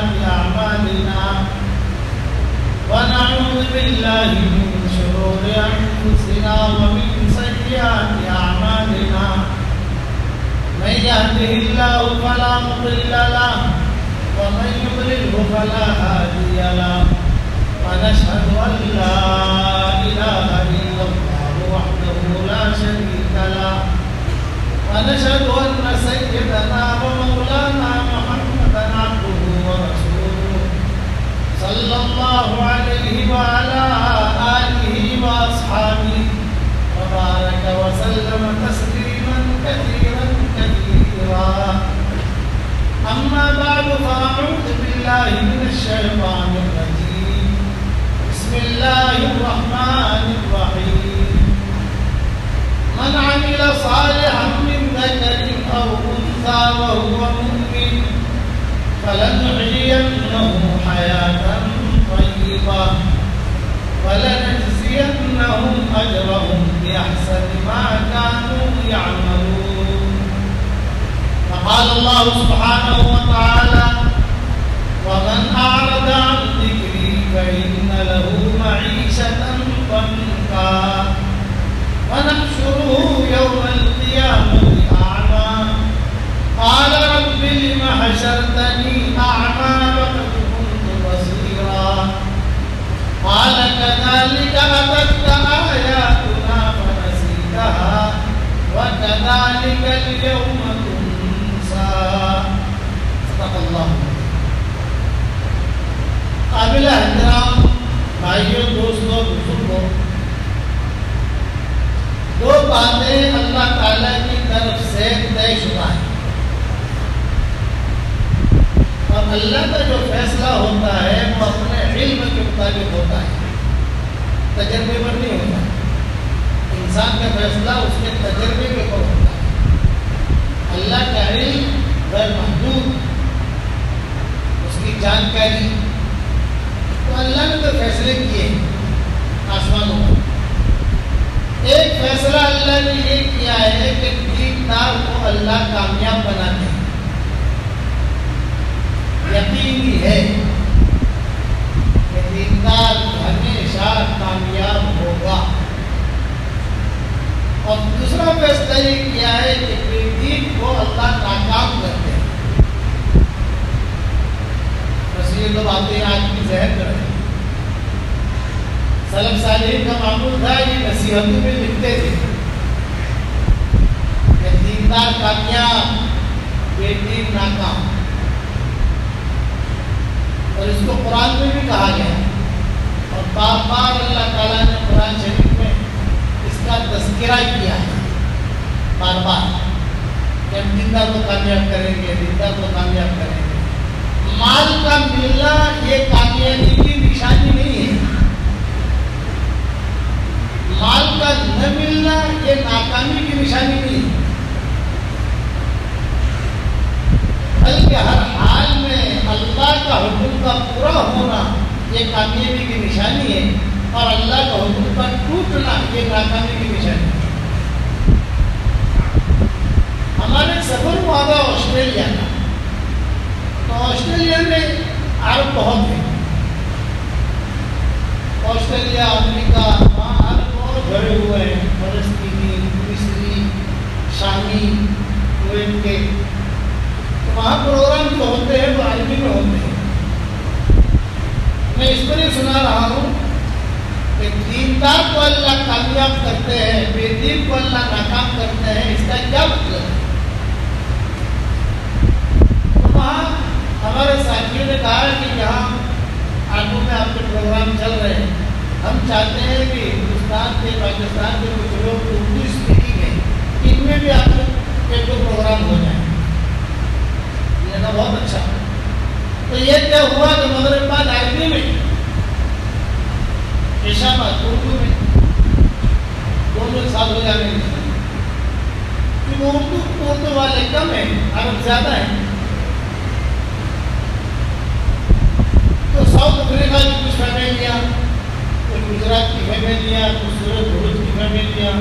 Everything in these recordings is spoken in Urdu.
سيئات أعمالنا ونعوذ بالله من شرور أنفسنا ومن سيئات أعمالنا من يهده الله فلا مضل له ومن يضلله فلا هادي له ونشهد أن لا إله إلا الله وحده لا شريك له ونشهد أن سيدنا ومولانا محمدا عبده ورسوله صلى الله عليه وعلى آله وأصحابه وبارك وسلم تسليما كثيرا كثيرا. أما بعد فأعوذ بالله من الشيطان الرجيم. بسم الله الرحمن الرحيم. من عمل صالحا من ذكر أو أنثى وهو مؤمن فلنحيينه حياة طيبة ولنجزينهم أجرهم بأحسن ما كانوا يعملون. فقال الله سبحانه وتعالى: ومن أعرض عن ذكري فإن له معيشة ضنكا ونحشره يوم القيامة أعمى قال رب لم حشرتني أعمى وقد كنت بصيرا قال كذلك أتتك آياتنا فنسيتها وكذلك اليوم تنسى. صدق اللہ. قابل احترام بھائیوں، دوستوں، بزرگوں، دو باتیں اللہ تعالیٰ کی طرف سے طے شدہ ہیں، اور اللہ کا جو فیصلہ ہوتا ہے وہ اپنے علم کے مطابق ہوتا ہے، تجربے پر نہیں ہوتا. انسان کا فیصلہ اس کے تجربے کے اوپر ہوتا ہے. اللہ کا علم غیر محدود، اس کی جانکاری. تو اللہ نے تو فیصلے کیے آسمانوں میں. ایک فیصلہ اللہ نے یہ کیا ہے کہ دیندار کو اللہ کامیاب بناتے ہیں. یقینی ہے کہ دیندار ہمیشہ کامیاب ہوگا. اور دوسرا فیصلہ یہ کیا ہے کہ بے دین کو اللہ ناکام کرتے ہیں. بس یہ دو باتیں آج کی ذہن میں رہیں. سلف صالحین کا معمول تھا، یہ نصیحتوں میں لکھتے تھے کہ دیندار کامیاب، بے دین ناکام. اور اس کو قرآن میں بھی کہا گیا، اور بار بار اللہ تعالیٰ نے قرآن شریف میں اس کا تذکرہ کیا ہے بار بار کہ ہم دیندار کو کامیاب کریں گے، دیندار کو کامیاب کریں گے. مال کا ملنا یہ کامیابی کی نشانی نہیں ہے، مال کا نہ ملنا یہ ناکامی کی نشانی نہیں ہے، بلکہ ہر حال میں اللہ کا حکم کا پورا ہونا یہ کامیابی کی نشانی ہے، اور اللہ کا حکم کا ٹوٹنا یہ ناکامی کی نشانی ہے. ہمارے سفر ہوا تھا آسٹریلیا کا. تو آسٹریلیا میں عرب بہت ہیں. آسٹریلیا، امریکہ، وہاں عرب بہت بھرے ہوئے ہیں، فلسطینی، مصری، شامی، کویت کے. وہاں پروگرام جو ہوتے ہیں وہ عربی میں ہوتے ہیں. میں اس پر یہ سنا رہا ہوں کہ دیندار کو اللہ کامیاب کرتے ہیں، بے دین کو اللہ ناکام کرتے ہیں. اس کا کیا مطلب ہے؟ تو وہاں ہمارے ساتھیوں نے کہا کہ یہاں آگوں میں آپ کے پروگرام چل رہے ہیں، ہم چاہتے ہیں کہ ہندوستان کے، پاکستان کے کچھ لوگ اردو اسپیکنگ ہیں، ان میں بھی آپ کے دو پروگرام ہو جائیں. بہت اچھا. تو یہ کیا ہوا کہ مغرب بعد عربی میں، عشاء بعد اردو میں، دونوں ایک ساتھ ہو جانے لگے. کیونکہ اردو والے کم ہیں، عرب زیادہ ہیں. تو ساؤتھ افریقہ کی کچھ فیملیاں، کچھ گجرات کی فیملیاں، کچھ سورت بھروچ کی فیملیاں،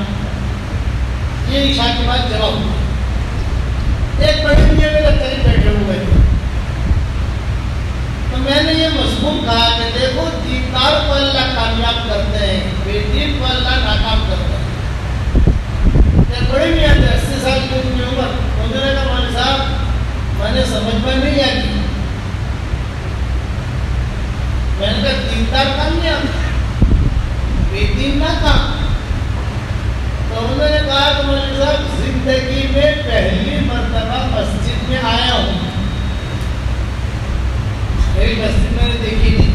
یہ عشاء کے بعد جمع ہوئی. ایک بڑے میرے قریب بیٹھے ہوئے تھے. یہ مضمون کہا کہ دیکھو دیندار کو اللہ کامیاب کرتے ہیں، بے دین کو اللہ ناکام کرتے ہیں۔ بڑے میاں تھے 80 سال کی ان کی عمر، انہوں نے کہا مولوی صاحب میں نے سمجھ میں نہیں آئی، میں نے کہا دیندار کامیاب بے دین نہ کام۔ تو انہوں نے کہا کہ مولوی صاحب زندگی میں پہلی مرتبہ مسجد میں آیا ہوں، میری مسجد میں نے دیکھی نہیں،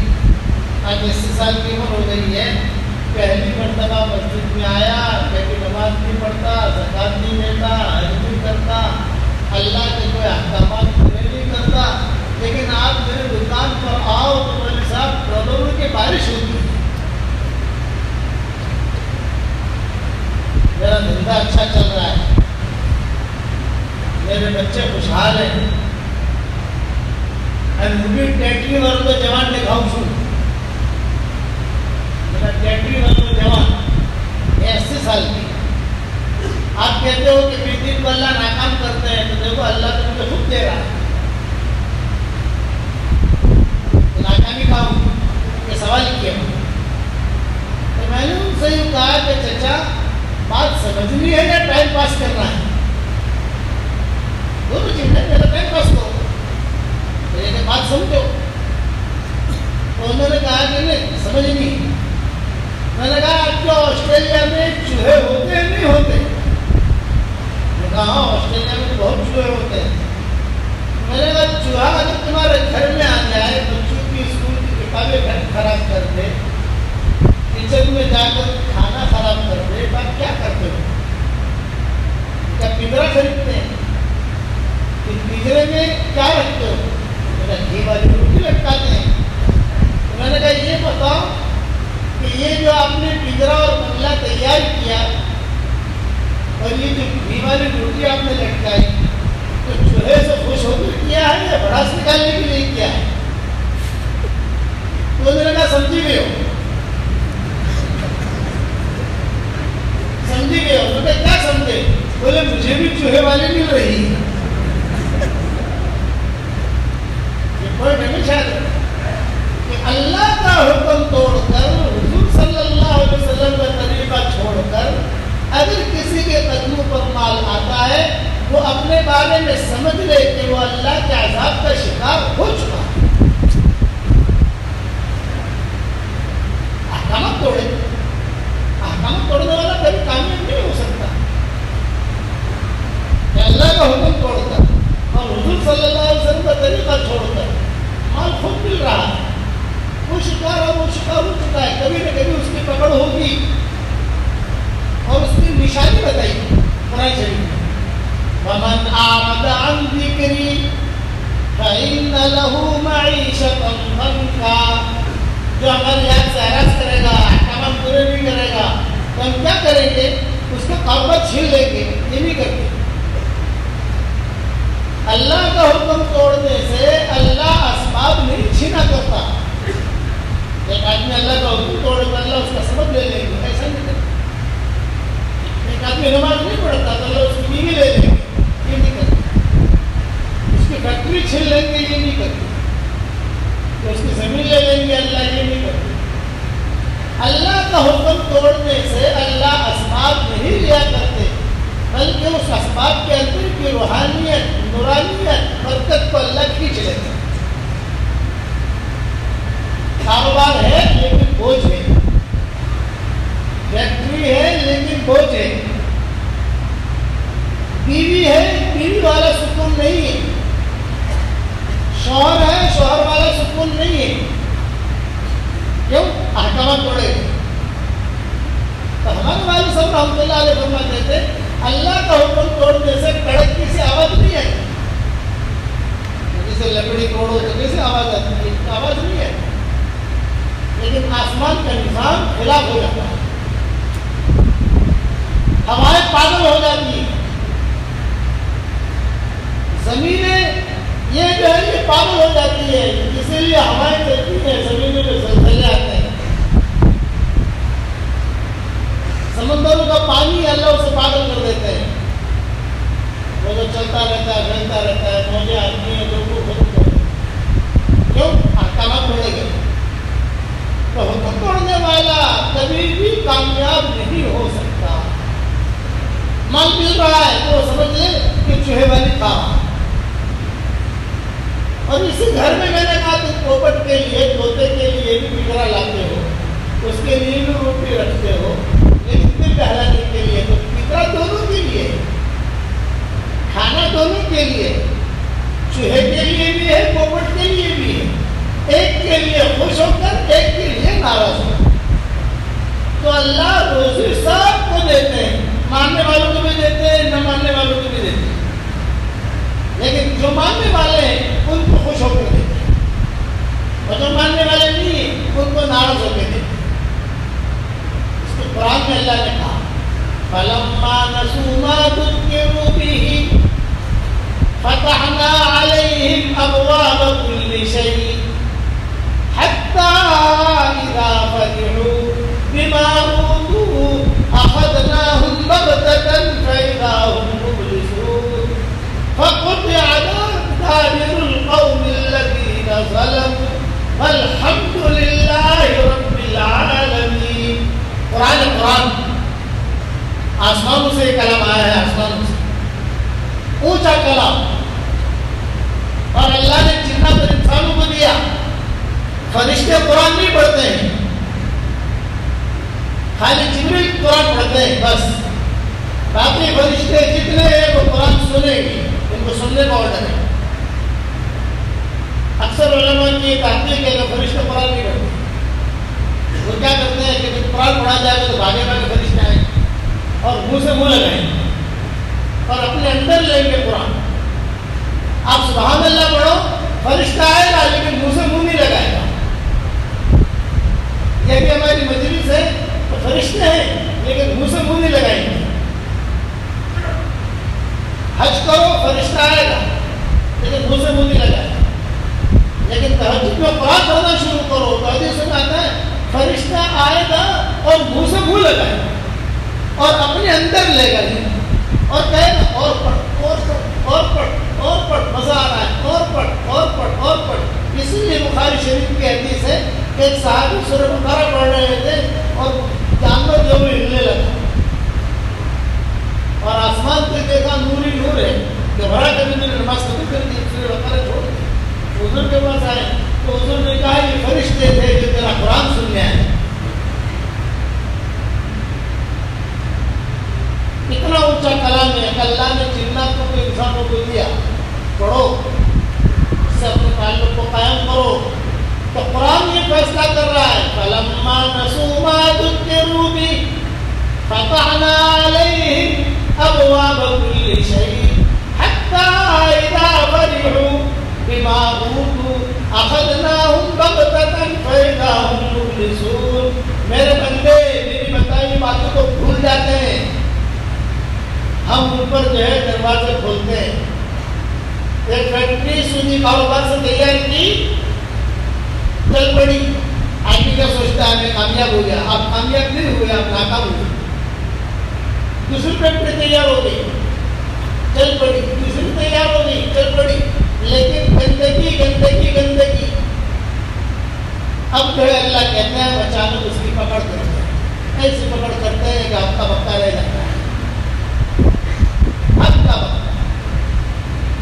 آج 80 سال کی عمر ہو گئی ہے، پہلی مرتبہ مسجد میں آیا، کبھی نماز نہیں پڑھتا، زکوٰۃ نہیں دیتا، حج نہیں کرتا، اللہ کے کوئی احکامات پورے نہیں کرتا، لیکن آپ میرے دکان پر آؤ تو مولوی صاحب کروڑوں کی بارش ہوتی ہے، میرا دھندا اچھا چل رہا ہے، میرے بچے خوشحال ہیں، ٹیٹری والوں جوان دکھاؤں چھو میرا ٹیٹری والوں جوان 80 سال کی۔ آپ کہتے ہو کہ بے دین کو اللہ ناکام کرتے ہیں، تو دیکھو اللہ تو مجھے خود دے رہا ہے، ناکامی کا یہ سوال کیا، تو میں نے ان سے یہ کہا کہ چچا بات سمجھنی ہے یا ٹائم پاس کرنا ہے؟ دونوں چیز ہے، میرا ٹائم پاس کرو، یہ بات سمجھو۔ تو انہوں نے کہا کہ نہیں سمجھنی، میں نے کہا آپ کیا آسٹریلیا میں چوہے ہوتے ہیں نہیں ہوتے؟ میں کہا ہاں آسٹریلیا میں بہت چوہے ہوتے ہیں۔ میں نے کہا چوہا اگر تمہارے گھر میں آ جائے، بچوں کی اسکول کی کتابیں خراب کر دے، کچن میں جا کر کھانا خراب کر دے، آپ کیا کرتے ہو؟ کیا پنجرا خریدتے ہیں؟ پنجرے میں کیا رکھتے ہو؟ میرا گھی والی روٹی لٹکاتے ہیں۔ تو میں نے کہا یہ بتاؤ کہ یہ جو آپ نے پنجرا اور بنگلہ تیار کیا اور یہ جو گھی والی روٹی آپ نے لٹکائی، تو چوہے سے خوش ہو کر کیا ہے یا بھڑاس نکالنے کے لیے کیا ہے؟ تو انہوں نے کہا سمجھی گئے ہو، سمجھی گئے ہو۔ میں کیا سمجھے؟ بولے مجھے بھی چوہے والی مل رہی ہے۔ یہ کوئی نہیں شاید کہ اللہ کا حکم توڑ کر، حضور صلی اللہ علیہ وسلم کا طریقہ چھوڑ کر اگر کسی کے قدموں پر مال آتا ہے، وہ اپنے بارے میں سمجھ لے کہ وہ اللہ کے عذاب کا شکار ہو چکا ہے۔ احکامات توڑے، احکامات توڑنے والا کبھی کامیاب نہیں ہو سکتا۔ کہ اللہ کا حکم توڑ کر اور حضور صلی اللہ علیہ وسلم کا طریقہ چھوڑ کر مال خود مل رہا ہے، وہ شکار ہے، وہ شکار ہو چکا ہے، کبھی نہ کبھی اس کی پکڑ ہوگی۔ اور اس کی نشانی بتائی قرآن شریف میں، وَمَنْ أَعْرَضَ عَنْ ذِكْرِي فَإِنَّ لَهُ مَعِيشَةً ضَنْكًا۔ جو ہماری یاد سے اعراض کرے گا، احکامات پورے نہیں کرے گا، تو ہم کیا کریں گے؟ اس کا قربت چھین لیں گے، یہ نہیں کرتے۔ اللہ کا حکم توڑنے سے اللہ اسباب نہیں چھینا کرتا۔ ایک آدمی اللہ کا حکم توڑے تو اللہ اس کا سبب لے لیں گے، ایسا نہیں کرتا۔ ایک آدمی نماز نہیں پڑھتا تو اللہ اس کی بیوی لے لیں گے، یہ نہیں کرتا۔ اس کی فیکٹری چھین لیں گے، یہ نہیں کرتے۔ تو اس کی زمین لے لیں گے، اللہ یہ نہیں کرتے۔ اللہ کا حکم توڑنے سے اللہ اسباب نہیں لیا کرتے، بلکہ اس اسباب کے اندر کی روحانیت، نورانیت، برکت کو اللہ کھینچ لیتے۔ کاروبار ہے لیکن بوجھ ہے، فیکٹری ہے لیکن بوجھ ہے، بیوی ہے بیوی والا سکون نہیں ہے، شوہر ہے شوہر والا سکون نہیں ہے۔ کیوں؟ احکامات توڑے گئے۔ تو ہمارے والد صاحب رحمۃ اللہ علیہ فرماتے تھے اللہ کا حکم توڑنے سے کڑکی سے آواز نہیں آئی، جیسے لکڑی توڑو تو کیسے آواز آتی ہے؟ آواز نہیں آئی، لیکن آسمان کا نظام خلاف ہو جاتا ہے، ہوائیں پاگل ہو جاتی ہیں، زمینیں یہ جو ہے یہ پاگل ہو جاتی ہے، اسی لیے ہوائیں چلتی ہیں، زمینوں میں زلزلے آتے ہیں، سمندروں کا پانی اللہ اسے پاگل کر دیتے ہیں، وہ جو چلتا رہتا ہے بہتا رہتا ہے، موجیں آتی ہیں لوگوں کو ختم کر دیتے ہیں۔ کیوں؟ احکامات توڑے کبھی بھی کامیاب نہیں ہو سکتا. مال مل رہا ہے تو سمجھ لے کہ چوہے والی کھا. اور اسی گھر میں نے کہا تم پوپٹ کے لیے طوطے کے لیے بھی پنجرا لاتے ہو, اس کے لیے بھی روٹی رکھتے ہو, لیکن دل بہلانے کے لیے تو پنجرا دونوں کے لیے, کھانا دونوں کے لیے, چوہے کے لیے بھی ہے پوپٹ کے لیے بھی ہے. ایک کے لیے خوش ہو کر ایک کے لیے ناراض ہو کر. تو اللہ روزی سب کو دیتے ہیں, ماننے والوں کو بھی دیتے ہیں, نہ ماننے والوں کو بھی دیتے ہیں, لیکن جو ماننے والے ہیں ان کو خوش ہو کر دیتے ہیں, اور جو ماننے والے نہیں ہیں ان کو ناراض ہو کے دیتے ہیں. اس کے قرآن میں اللہ نے کہا فَلَمَّا نَسُوا مَا ذُكِّرُوا بِهِ فَتَحْنَا عَلَيْهِمْ أَبْوَابَ كُلِّ شَيْءٍ حَتَّى إِذَا فَرِحُوا بِمَا أُوتُوا أَخَذْنَاهُمْ بَغْتَةً فَإِذَا هُمْ مُبْلِسُونَ فَقُطِعَ دَابِرُ الْقَوْمِ الَّذِينَ ظَلَمُوا وَالْحَمْدُ لِلَّهِ رَبِّ الْعَالَمِينَ. قرآن آسمانوں سے کلام آیا ہے, آسمانوں سے اونچا کلام, اور اللہ نے جنات اور انسانوں کو دیا. فرشتے قرآن نہیں پڑھتے ہیں, خالی جبریل قرآن پڑھتے ہیں بس. باقی فرشتے جتنے ہیں وہ قرآن سنیں گے, ان کو سننے کا آرڈر ہے. اکثر علماء کی تحقیق ہے کہ فرشتے قرآن نہیں پڑھتے. وہ کیا کرتے ہیں کہ جب قرآن پڑھا جائے گا تو بھاگے بھاگے فرشتے آئیں اور منہ سے منہ لگائیں گے اور اپنے اندر لیں گے قرآن. آپ سبحان اللہ پڑھو, فرشتہ آئے گا لیکن منہ سے منہ نہیں لگائے گا. یہ کہ ہماری مجلس ہے تو فرشتے ہیں لیکن منہ سے منہ نہیں لگائیں گے. حج کرو فرشتہ آئے گا لیکن منہ سے منہ نہیں لگائے گا. لیکن تہجد میں قرآن پڑھنا شروع کرو تو حدیث میں آتا ہے فرشتہ آئے گا اور منہ سے منہ لگائے گا اور اپنے اندر لے گا اور کہے گا اور پڑھ اور پڑھ اور پڑھ اور پڑھ, مزہ آ رہا ہے, اور پڑھ اور پڑھ اور پڑھ. اسی لیے بخاری شریف کی حدیث ہے کہ ایک صحابی سورہ بقرہ پڑھ رہے تھے اور جانور جو بھی ہلنے لگا اور آسمان پہ دیکھا نور ہی نور ہے. کہ بھرا کبھی نے نماز کبھی کر دی, سورہ بقرہ چھوڑ دی. حضور کے پاس آئے تو حضور نے کہا یہ فرشتے تھے جو تیرا قرآن سننے آئے. اتنا اونچا کلام ہے کہ اللہ نے جنات کو انسانوں کو دیا. پڑھو, اس سے اپنے تعلق کو قائم کرو. تو قرآن یہ فیصلہ کر رہا ہے فَلَمَّا نَسُوا مَا ذُكِّرُوا بِهِ فَتَحْنَا عَلَيْهِمْ أَبْوَابَ كُلِّ شَيْءٍ حَتَّى إِذَا فَرِحُوا بِمَا أُوتُوا أَخَذْنَاهُمْ بَغْتَةً فَإِذَا هُمْ مُبْلِسُونَ. میرے بندے میری بتائی باتوں کو بھول جاتے ہیں, ہم اوپر جو ہے دروازے کھولتے ہیں. ایک فیکٹری سنی کاروبار سے تیار کی, چل پڑی. آدمی کیا سوچتا ہے میں کامیاب ہو گیا, آپ کامیاب نہیں ہوئے, آپ ناکام ہو گئے. دوسری فیکٹری تیار ہو گئی, چل پڑی. تیسری تیار ہو گئی, چل پڑی. لیکن گندگی گندگی گندگی. اب جو ہے اللہ کہتے ہیں اچانک اس کی پکڑ کرتے ہیں, ایسی پکڑ کرتے ہیں کہ آپ کا بکا رہ جاتا ہے. اب کا بکا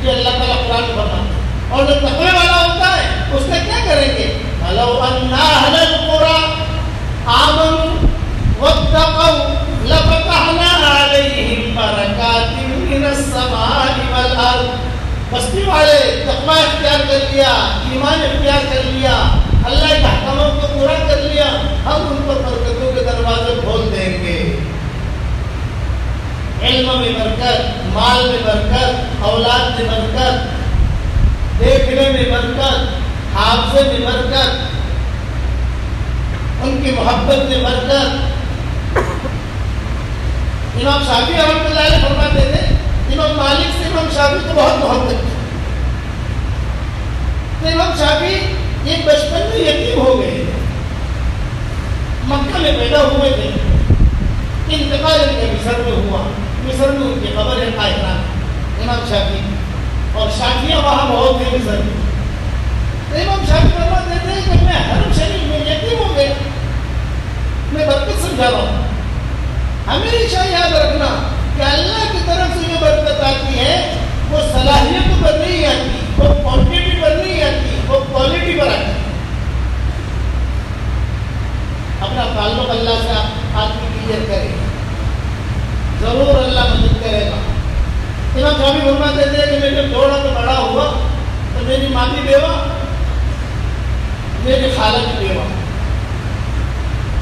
یہ اللہ تعالیٰ قرآن فرماتا ہے. اور جو تقوی والا ہوتا ہے اس نے کیا کریں گے وَلَوْ أَنَّ أَهْلَ الْقُرَىٰ آمَنُوا وَاتَّقَوْا لَفَتَحْنَا عَلَيْهِمْ بَرَكَاتٍ مِّنَ السَّمَاءِ وَالْأَرْضِ. بستی والے تقوی اختیار کر لیا, ایمان اختیار کر لیا, اللہ کے احکامات کو پورا کر لیا, ہم ان پر برکتوں کے دروازے کھول دیں گے. علم میں برکت, مال میں برکت, اولاد میں برکت, دیکھنے میں برکت, حافظے میں برکت, ان کی محبت میں برکت. امام شافعی رحمۃ اللہ علیہ فرماتے تھے امام مالک سے امام شافعی کو بہت محبت تھی. تو امام شافعی یہ بچپن میں یتیم ہو گئے, مکہ میں پیدا ہوئے تھے, انتقال ان کے مصر میں ہوا. مصر میں ان کی قبر ہے قاہرہ, امام شافعی, اور شافعیہ وہاں بہت تھے مصر میں. تو امام شافعی فرماتے تھے کہ میں حرم شریف میں یتیم ہو گیا, میں برکت میرے خالہ کی بیوہ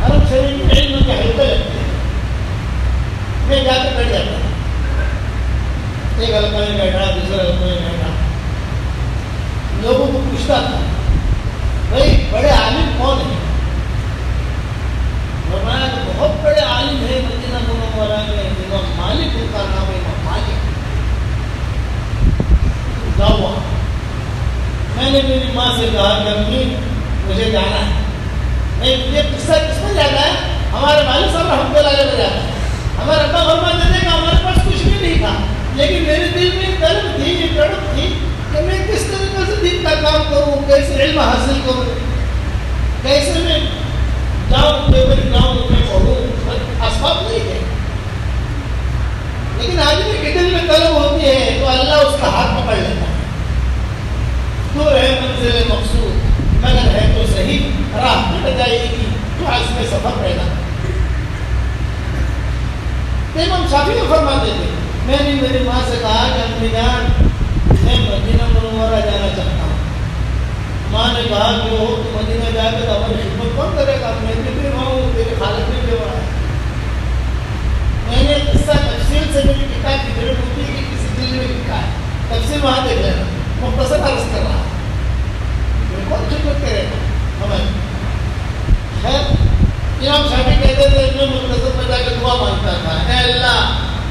عرب شریف میں علم کے حلقے لگتے ہیں، میں جا کے بیٹھ جاتا ہوں، ایک حلقہ میں بیٹھا، دوسرے حلقہ میں بیٹھا، لوگوں کو پوچھتا تھا بھائی بڑے عالم کون ہیں؟ فرمایا کہ بہت بڑے عالم ہیں مدینہ منورہ میں، امام مالک ان کا نام ہے، امام مالک۔ جاؤ وہاں۔ میں نے میری ماں سے کہا کہ امی مجھے جانا ہے۔ یہ قصہ کس میں جانا ہے؟ ہمارے والد صاحب رحمۃ اللہ علیہ میں جانا ہے۔ ہمارے ابا فرماتے تھے کہ ہمارے پاس کچھ بھی نہیں تھا، لیکن میرے دل میں ایک طلب تھی، ایک تڑپ تھی کہ میں کس طریقے سے دین کا کام کروں، کیسے علم حاصل کروں، کیسے میں جاؤں گاؤں میں پڑھوں۔ اسباب نہیں تھے، لیکن آدمی کے دل میں طلب ہوتی ہے تو اللہ اس کا ہاتھ پکڑ لیتا ہے۔ دور ہے منزل مقصود مگر ہے تو صحیح، راہ مٹ جائے گی تو اس میں سفر پیدا۔ امام شافعی فرماتے تھے، میں نے میری ماں سے کہا کہ امی جان میں مدینہ منورہ جانا چاہتا ہوں۔ ماں نے کہا کہ وہ تو مدینہ جا کے ہماری خدمت کون کرے گا؟ میں بھی وہاں ہوں، تیری خالق بھی بیوہ ہے۔ میں نے قصہ تفصیل سے میری کتاب کی ضرورت ہوتی ہے کہ کسی دل میں لکھا ہے، تفصیل وہاں دیکھ لینا، مختصر عرض کر رہا کون خدمت کرے گا ہمیں۔ خیر امام شافعی کہتے تھے میں مختصر میں جا کے دعا مانگتا تھا، اے اللہ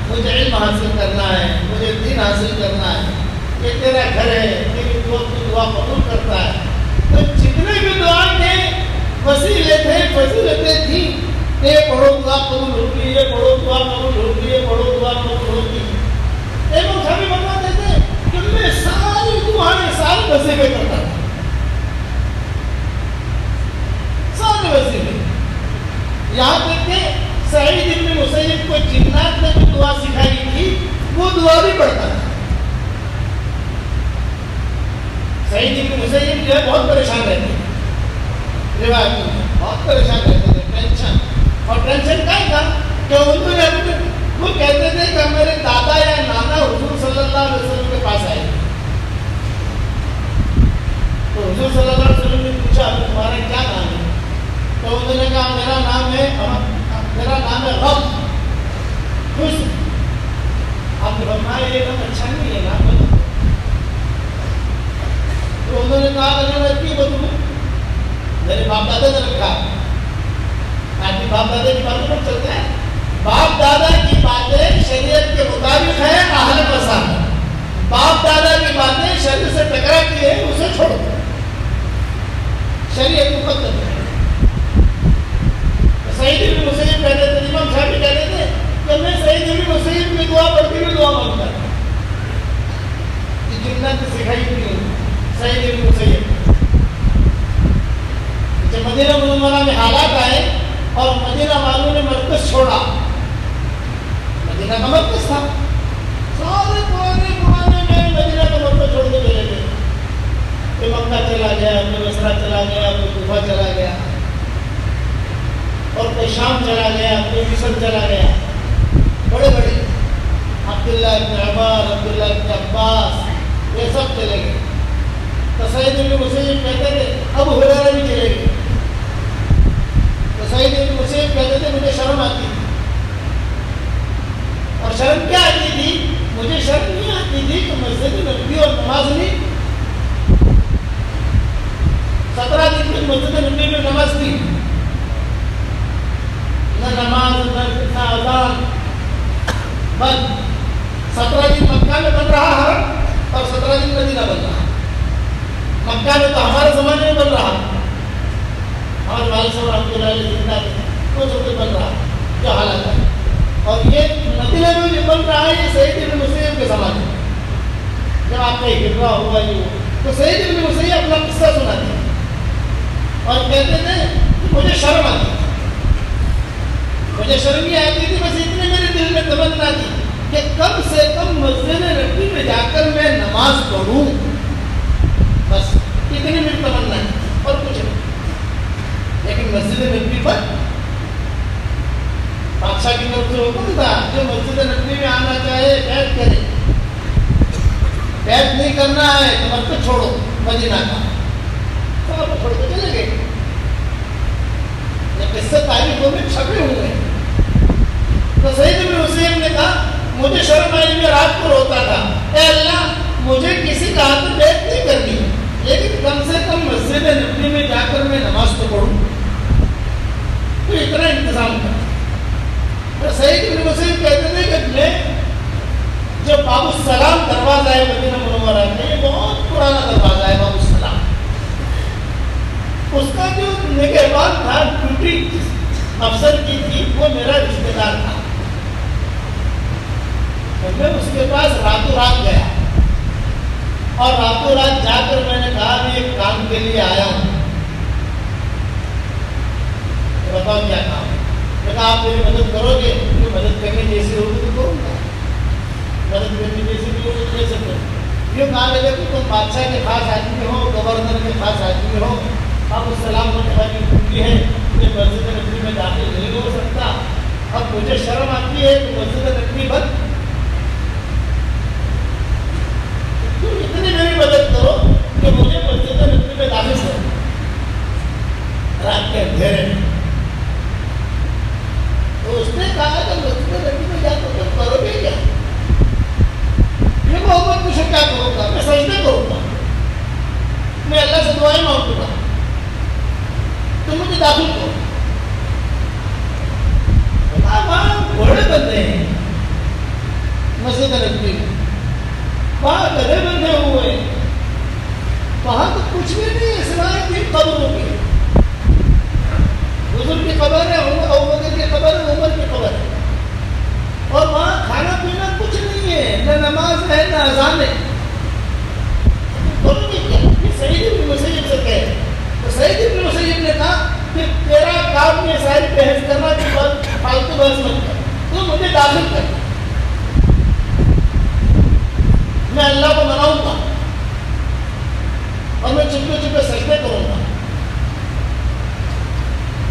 مجھے علم حاصل کرنا ہے، مجھے دین حاصل کرنا ہے، یہ تیرا گھر ہے، تیری دعا قبول کرتا ہے۔ تو جتنے بھی دعا کے وسیلے تھے، فضیلتیں تھیں، یہ پڑھو دعا قبول ہوگی، یہ پڑھو دعا قبول ہوگی، یہ پڑھو دعا قبول ہوگی۔ امام شافعی بتاتے تھے کہ میں ساری دعائیں سارے وظیفے کرتا تھا، سارے وظیفے، یہاں تک کہ سعید بن مسیب کو جنات نے جو دعا سکھائی تھی وہ دعا بھی پڑھتا تھا۔ سعید بن مسیب جو ہے بہت پریشان رہتے تھے، روایت میں بہت پریشان رہتے تھے، ٹینشن، اور ٹینشن کا تھا کہ وہ کہتے تھے کہ میرے دادا یا نانا حضور صلی اللہ علیہ وسلم کے پاس آئے، تو حضور صلی اللہ علیہ وسلم نے پوچھا تمہارا کیا نام ہے؟ تو انہوں نے کہا میرا نام ہے غم، خوش۔ آپ نے فرمایا یہ نام اچھا نہیں ہے، نام بدلو۔ تو انہوں نے کہا کہ میں کیوں بدلوں؟ میرے باپ دادا نے رکھا۔ آج باپ دادا کی باتوں پر چلتے ہیں، باپ دادا کی باتیں شریعت کے مطابق ہے، اہل مسائل، باپ دادا کی باتیں شریعت سے ٹکراتی ہے، اسے چھوڑو، شریعت مقدم ہے۔ سعید بن مسیب کہتے تھے، امام شافعی کہتے تھے کہ میں سعید بن مسیب کی دعا پڑھتی ہوئی دعا مانگتا تھا، جنت سکھائی تھی سعید بن مسیب۔ جب مدینہ منورہ میں حالات آئے اور مدینہ والوں نے مرکز چھوڑا، مدینہ کا مرکز تھا، سارے پرانے میں مدینہ کا مرکز چھوڑ کے چلے گئے، کوئی مکہ چلا گیا، کوئی بصرہ چلا گیا، کوئی کوفہ چلا گیا، اور کوئی شام چلا گیا، کوئی مصر چلا گیا، بڑے بڑے عبداللہ ابن عمر، عبداللہ ابن عباس، یہ سب چلے گئے۔ تو سعید بن مسیب کہتے تھے ابو ہریرہ بھی چلے گئے۔ تو سعید بن مسیب کہتے تھے مجھے شرم آتی تھی، اور شرم کیا آتی تھی؟ مجھے شرم نہیں آتی تھی کہ مسجد نبوی اور نماز نہیں، 17 دن کی مسجد نبوی میں نماز تھی، نہ نماز نہ اذان، بند۔ 17 دن مکہ میں بن رہا حرم اور 17 دن مدینہ بن رہا۔ مکہ میں تو ہمارے زمانے میں بن رہا، ہمارے والد صاحب رحمۃ اللہ علیہ زندہ تھے، وہ سب بن رہا جو حالت ہے، اور یہ مدینہ میں جو بن رہا ہے یہ سعید بن مسیب کے زمانے میں، جب آپ کا ہجرہ ہوا تو سعید بن مسیب اپنا قصہ سناتے ہیں اور کہتے تھے کہ مجھے شرم آتی تھی، مجھے شرم یہ آتی تھی، بس اتنے میرے دل میں تمنا تھی کہ کم سے کم مسجد نبوی میں جا کر میں نماز پڑھوں، بس اتنی میری تمنا ہے اور کچھ نہیں۔ لیکن مسجد نبوی پر بادشاہ کی طرف سے حکم تھا جو مسجد نبوی میں آنا چاہے بیعت کرے، بیعت نہیں کرنا ہے تو مرکز چھوڑو مدینہ کا، سب چھوڑ کے چلے گئے۔ سے تاریخوں میں چھپے ہوئے ہیں. تو سعید بن مسیب نے کہا مجھے شرم آئی, میں رات کو روتا تھا, اے اللہ مجھے کسی کا ہاتھ بیت نہیں کرنی, لیکن کم سے کم مسجد نبوی میں جا کر میں نماز تو پڑھوں, تو اتنا انتظام کر. تو سعید بن مسیب کہتے تھے کہ میں جو باب السلام دروازہ ہے مدینہ منورہ میں, یہ بہت پرانا دروازہ ہے باب السلام, اس کا جو نگہبان تھا ڈیوٹی افسر کی تھی وہ میرا رشتے دار تھا. تو میں اس کے پاس راتوں رات گیا اور راتوں رات جا کر میں نے کہا میں ایک کام کے لیے آیا ہوں, بتاؤ کیا کام ہے. میں کہا آپ میری مدد کرو گے, مجھے مدد کرنے جیسی ہوگی تو کروں گا, مدد کرنے جیسی بھی ہوگی تو کیسے کروں. یہ کہا لگا کہ تم بادشاہ کے خاص آدمی ہو, گورنر کے خاص آدمی ہو, اب السلام ہونے والی ڈیوٹی ہے, یہ مسجد نبوی میں داخل نہیں ہو سکتا. اب مجھے شرم آتی ہے کہ مسجد نبوی بند, تم اتنی میری مدد کرو کہ مجھے مسجد نبوی میں داخل کرو رات کے اندھیرے میں. تو اس نے کہا کہ مسجد نبوی میں جا تو تم کرو گے کیا؟ یہ محمد مجھے کیا کروں گا, میں سجدے کروں گا, میں اللہ سے دعائیں مانگوں گا, تم مجھے داخل کرو. وہاں گھوڑے بندے ہیں مسجد نبوی میں, وہاں گدھے بندے ہوئے ہیں, وہاں تو کچھ بھی نہیں ہے سوائے 3 قبروں کی. حضور کی قبر ہے, ابوبکر کی قبر ہے, عمر کی قبر ہے, اور وہاں کھانا پینا کچھ نہیں ہے, نہ نماز ہے نہ اذان ہے. سعید بن مسیب سے کہے تو سعید بن مسیب نے کہا کہ تیرا کام یہ ساری بحث کرنا کے بعد فالتو بحث مت کر, تو مجھے داخل کر, میں اللہ کو مناؤں گا اور میں چپے چپے سجدے کروں گا.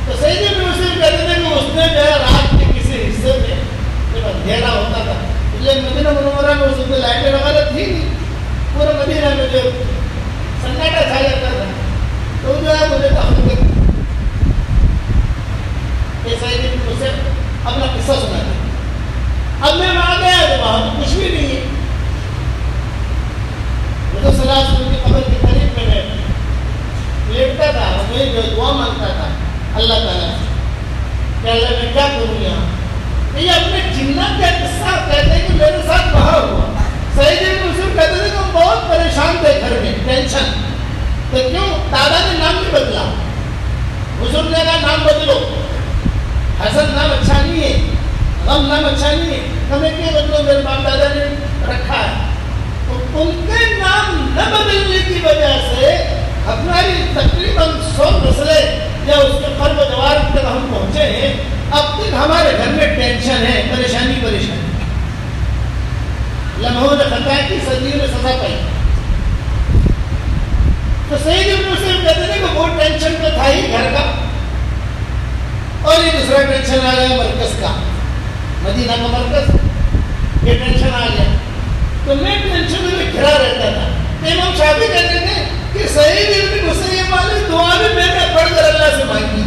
تو سعید بن مسیب کہتے تھے کہ اس نے جو ہے رات کے کسی حصے میں جب اندھیرا ہوتا تھا, لیکن مدینہ منورہ میں اس میں لائٹیں وغیرہ تھی نہیں, پورے مدینہ میں جو سناٹا چھا جاتا تھا, تو جو ہے مجھے داخل کر یہ سعید بن مسیب اپنا قصہ سنا دیا. اب میں وہاں گیا تو وہاں کچھ بھی نہیں ہے. رسول صلی اللہ علیہ وسلم کی قبر کے قریب میں لیٹتا تھا, میں جو دعا مانگتا تھا اللہ تعالیٰ سے کہ اللہ میں کیا کروں یہاں. یہ اپنے جنات کا قصہ کہتے ہیں کہ میرے ساتھ وہاں ہوا. سعید بن مسیب کہتے تھے کہ ہم بہت پریشان تھے گھر میں, ٹینشن. تو کیوں دادا نے نام نہیں بدلا, حضور نے کہا نام بدلو, حسن نام اچھا نہیں ہے, غم نام اچھا نہیں ہے, ہمیں کیوں بدلو, میرے باپ دادا نے رکھا ہے. تو ان کے نام نہ بدلنے کی وجہ سے ہماری تقریباً 100 نسلیں یا اس کے قرب و جوار تک ہم پہنچے ہیں, اب تک ہمارے گھر میں ٹینشن ہے, پریشانی پریشانی. لمحوں نے خطا کی, صدیوں نے سزا پائی. تو سعید بن مسیب کہتے تھے کہ وہ ٹینشن تو تھا ہی گھر کا, اور یہ دوسرا ٹینشن آ گیا مرکز کا, مدینہ کا مرکز, یہ ٹینشن آ گیا. تو میں ٹینشن میں گھرا رہتا تھا. امام شافعی کہتے تھے کہ سعید بن مسیب والی دعا بھی میں نے پڑھ کر اللہ سے مانگی.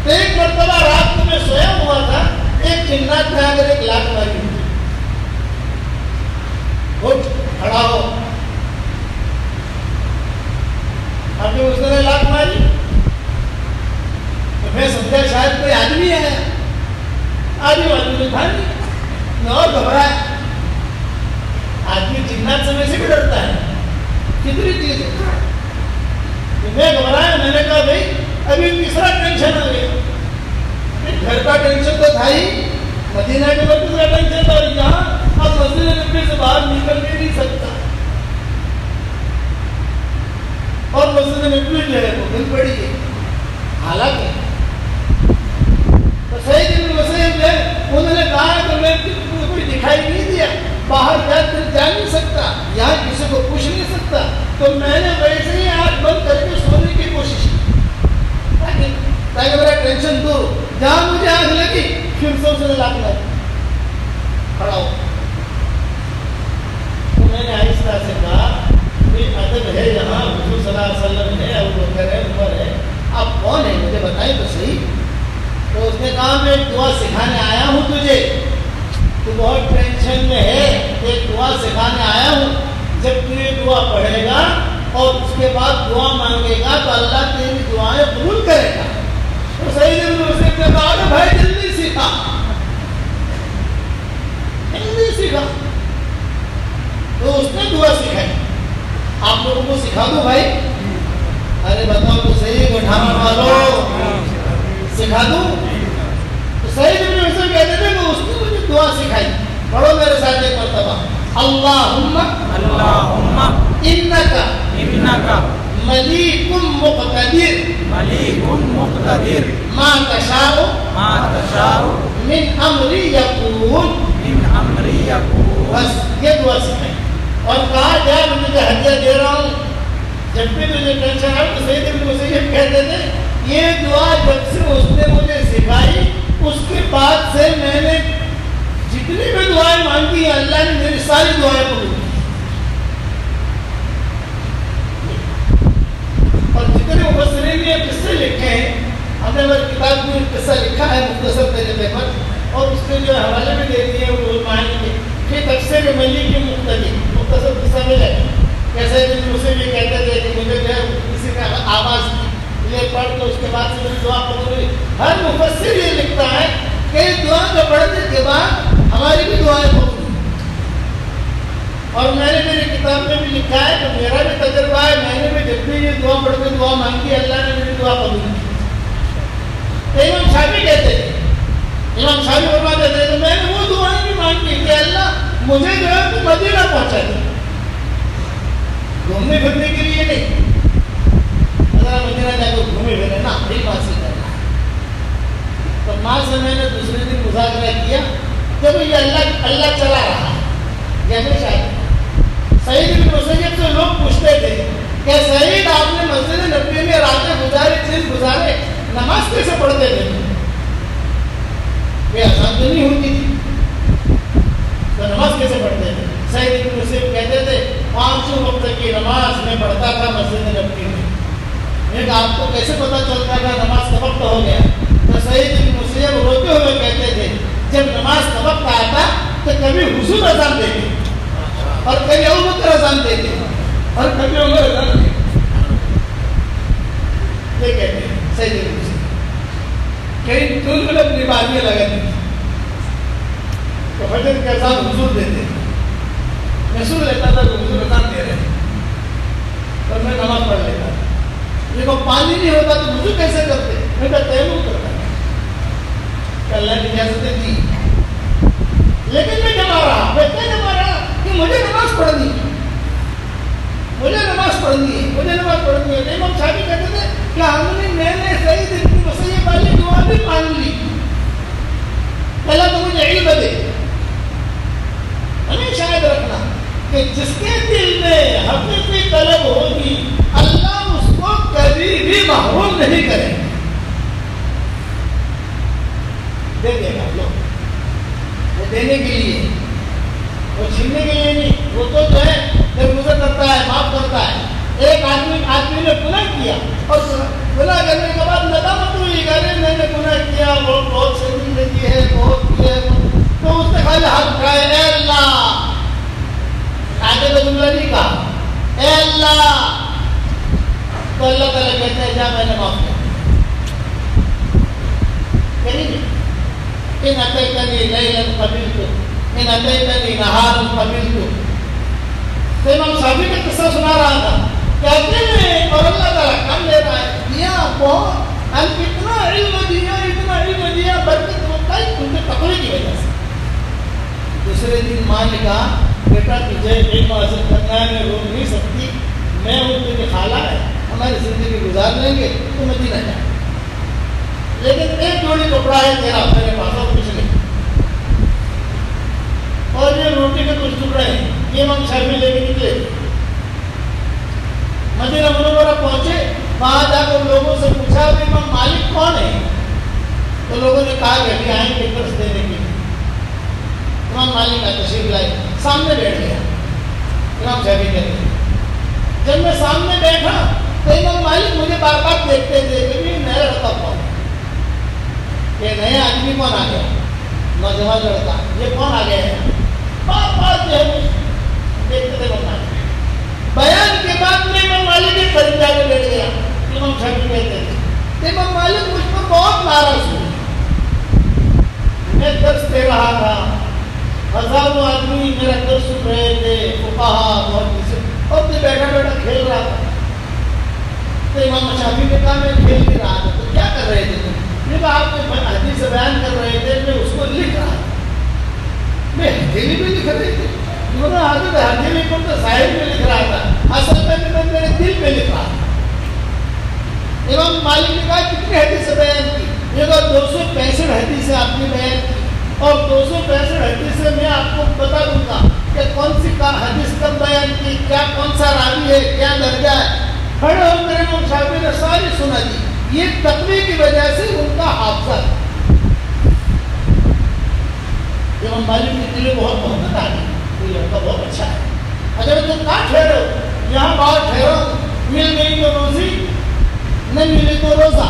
تو ایک مرتبہ رات کو میں سویا ہوا تھا, ایک جنات میں آ کر ایک لاکھ ماری, اٹھ کھڑا ہو. ابھی اس نے لاکھ ماری تو میں سمجھا شاید کوئی آدمی ہے, آدمی تھا نہیں, میں اور گھبرایا. آدمی جنات سے ویسے بھی ڈرتا ہے, کتنی چیز ہے. تو میں گھبرایا, میں نے کہا بھائی ابھی تیسرا ٹینشن آ گیا. گھر کا ٹینشن تو تھا ہی, مدینہ کے بعد دوسرا ٹینشن تھا, یہاں اب مسجد نبوی سے باہر نکل کے نہیں سکتا, اور مسجد نبوی جو ہے وہ بند پڑی ہے. حالانکہ تو سعید بن مسیب ہے, انہوں نے کہا کہ میں کوئی دکھائی نہیں دیا, باہر جا نہیں سکتا, یہاں کسی کو پوچھ نہیں سکتا, تو میں نے ویسے ہی آنکھ بند کر کے سونے کی کوشش کی تاکہ میرا ٹینشن دور ہو. جہاں مجھے آنکھ لگی پھر سو سے لاکھ کھڑا ہو. تو میں نے آہستہ سے کہا کوئی ادب ہے یہاں, حضور صلی اللہ علیہ وسلم ہے, ابوبکر ہے, عمر ہے, آپ کون ہیں مجھے بتائیں تو صحیح. اس نے کہا میں ایک دعا سکھانے آیا ہوں تجھے، تو بہت ٹینشن میں ہے، ایک دعا سکھانے آیا ہوں، جب تو یہ دعا پڑھے گا اور اس کے بعد دعا مانگے گا تو اللہ تیری دعائیں قبول کرے گا۔ تو سعید بن مسیب نے کہا کہ بھائی جلدی سیکھا، جلدی سیکھا۔ تو اس نے دعا سکھائی۔ آپ لوگوں کو سکھا دوں بھائی؟ ارے بتاؤ تو صحیح، اٹھانا والوں سکھا دوں؟ تو سعید بن مسیب کہتے تھے کہ اس نے مجھے دعا سکھائی۔ پڑھو میرے ساتھ ایک مرتبہ، اللہم انکا ملیک مقتدر ما تشاء من امری یکون۔ بس یہ دعا سکھائی اور کہا جا میں تجھے ہدیہ دے رہا ہوں، جب بھی تجھے ٹینشن آئے تو سعید بن مسیب کہتے تھے یہ دعا جب سے اس نے مجھے سکھائی اس کے بعد سے میں نے جتنی بھی دعائیں مانگی ہیں اللہ نے میری ساری دعائیں قبول کی، اور جتنے مفسرین نے قصے لکھے ہیں، ہم نے ہماری کتاب میں ایک قصہ لکھا ہے مختصر طریقے پر، اور اس کے جو حوالے بھی دے دیے وہ معنی کے کہ تفسیر ملی کی مختصر قصہ میں ہے کیسے اسے بھی کہتے تھے کہ مجھے جو ہے کسی کا آواز یہ پڑھ تو اس کے بعد سے میری دعا قبول ہوئی۔ ہر مفسر یہ لکھتا ہے کہ دعا کو پڑھنے کے بعد ہماری بھی دعائیں قبول ہوئی، اور میں نے میری کتاب میں بھی لکھا ہے کہ میرا بھی تجربہ ہے، میں نے بھی جب بھی یہ دعا پڑھ کے دعا مانگی اللہ نے میری دعا قبول کی۔ تو امام شافعی کہتے تھے، امام شافعی فرماتے تھے تو میں نے وہ دعائیں بھی مانگی کہ اللہ مجھے جو ہے تو مدینہ پہنچا دے، گھومنے پھرنے کے لیے نہیں، مدینہ جا کے گھومے پھرے نا، علم حاصل کرنا۔ تو ماں سے میں نے دوسرے دن مذاکرہ کیا جب یہ اللہ چلا رہا یا پھر شاید سعید بن مسیب سے لوگ پوچھتے تھے کہ سعید آپ نے مسجد نبوی میں راتیں گزارے نماز کیسے پڑھتے تھے؟ یہ آسان تو نہیں ہوتی تھی تو نماز کیسے پڑھتے تھے؟ سعید بن مسیب کہتے تھے 500 وقت کی نماز میں پڑھتا تھا مسجد نبوی میں۔ میں کہا آپ کو کیسے پتہ چلتا تھا نماز کا وقت ہو گیا؟ تو سعید بن مسیب روتے ہوئے کہتے تھے جب نماز کا وقت آتا تو کبھی حضور اذان دیتے اور کبھی ابوبکر اذان دیتے اور کبھی عمر اذان دیتے۔ یہ کہتے ہیں سعید بن مسیب کہیں دل میں اپنی بالیاں لگاتی تھی تو فجر کے اذان حضور دیتے، محسوس رہتا تھا کہ حضور اذان دے رہے ہیں اور میں نماز پڑھ لیتا تھا۔ دیکھو پانی نہیں ہوتا تو وضو کیسے کرتے؟ میں کہا تیمم کرتا کہ اللہ نے اجازت دی، لیکن میں جمع رہا، میں کیا جمع رہا کہ مجھے نماز پڑھنی ہے، مجھے نماز پڑھنی ہے، مجھے نماز پڑھنی ہے۔ امام شافعی کہتے تھے کہ میں نے سعید بن مسیب والی دعا بھی مان لی، اللہ تو مجھے علم دے۔ ہمیشہ یاد رکھنا کہ جس کے دل میں حقیقی طلب ہوگی اللہ اس کو کبھی بھی محروم نہیں کرے، دے دے گا لوگ، وہ دینے کے لیے، وہ چھیننے کے لیے نہیں، وہ تو جو ہے درگزر کرتا ہے، معاف کرتا ہے۔ ایک آدمی نے گناہ کیا اور گناہ کرنے کے بعد ندامت ہوئی کہ میں نے گناہ کیا، بہت سے زندگی ہے، بہت کیا، تو اس نے خالی ہاتھ اٹھائے، اے اللہ، آگے تو جملہ نہیں کہا، اے اللہ، تو اللہ تعالیٰ کہتے ہیں جا میں نے معاف کیا۔ ان اتیتنی لیلا قبلت، ان اتیتنی نہارا قبلت۔ تو امام شافعی کا قصہ سنا رہا تھا، کہتے ہیں اور اللہ تعالیٰ کم لے رہا ہے، دیا بہت، ہم اتنا علم دیا برکت ہوتا ہے ان کے تقوی کی وجہ سے۔ دوسرے دن ماں نے کہا بیٹا تجھے علم حاصل کرنا ہے، میں روک نہیں سکتی، میں ہوں تجھے خالہ ہے، ہماری زندگی گزار لیں گے تو مدینہ جائیں، لیکن ایک جوڑی کپڑا ہے تیرا میرے پاس اور کچھ نہیں، اور یہ روٹی کے کچھ ٹکڑے ہیں، یہ امام شافعی لے کے نکلے، مدینہ منورہ پہنچے، وہاں جا کر لوگوں سے پوچھا کہ امام مالک کون ہے؟ تو لوگوں نے کہا کہ ابھی آئیں گے درس دینے کے لیے۔ امام مالک کا تشریف لائے، سامنے بیٹھ گیا، امام شافعی کہتے ہیں جب میں سامنے بیٹھا تو امام مالک مجھے بار بار دیکھتے تھے کہ میں رہتا ہوں، یہ نیا آدمی کون آ گیا؟ نوجوان لڑکا، یہ کون آ گیا ہے؟ بات جو ہے دیکھتے تھے بنا بیان کے بعد میں امام مالک کے قریب جا کے بیٹھ گیا. امام شافعی کہتے تھے امام مالک مجھ پر بہت ناراض ہوئے. میں درس دے رہا تھا، ہزاروں آدمی میرا درس سن رہے تھے، فقہا محدثین، اور میں بیٹھا بیٹھا کھیل رہا تھا. تو امام شافعی نے کہا میں کھیل نہیں رہا تھا. تو کیا کر رہے تھے تم؟ میں کہا آپ جو حدیث بیان کر رہے تھے میں اس کو لکھ رہا تھا. میں ہتھیلی میں لکھ رہے تھے. انہوں نے حضرت ہتھیلی کو تو ظاہر میں لکھ رہا تھا، اصل میں میرے دل میں لکھ رہا تھا. امام مالک نے کہا کتنی حدیث بیان کی؟ یہ 265 حدیثیں آپ نے بیان کی، اور 265 حدیثیں میں آپ کو بتا دوں گا کہ کون سی حدیث کب بیان کی، کیا کون سا راوی ہے، کیا درجہ ہے. کھڑے ہو کر امام شافعی نے ساری سنا دی. یہ تقوی کی وجہ سے ان کا حافظہ تھا. امام مالک کے دل بہت محبت آ گئی، یہ لڑکا بہت اچھا ہے. اگر تم کہاں ٹھہرو؟ یہاں باہر ٹھہرو، مل گئی تو روزی، نہ ملی تو روزہ.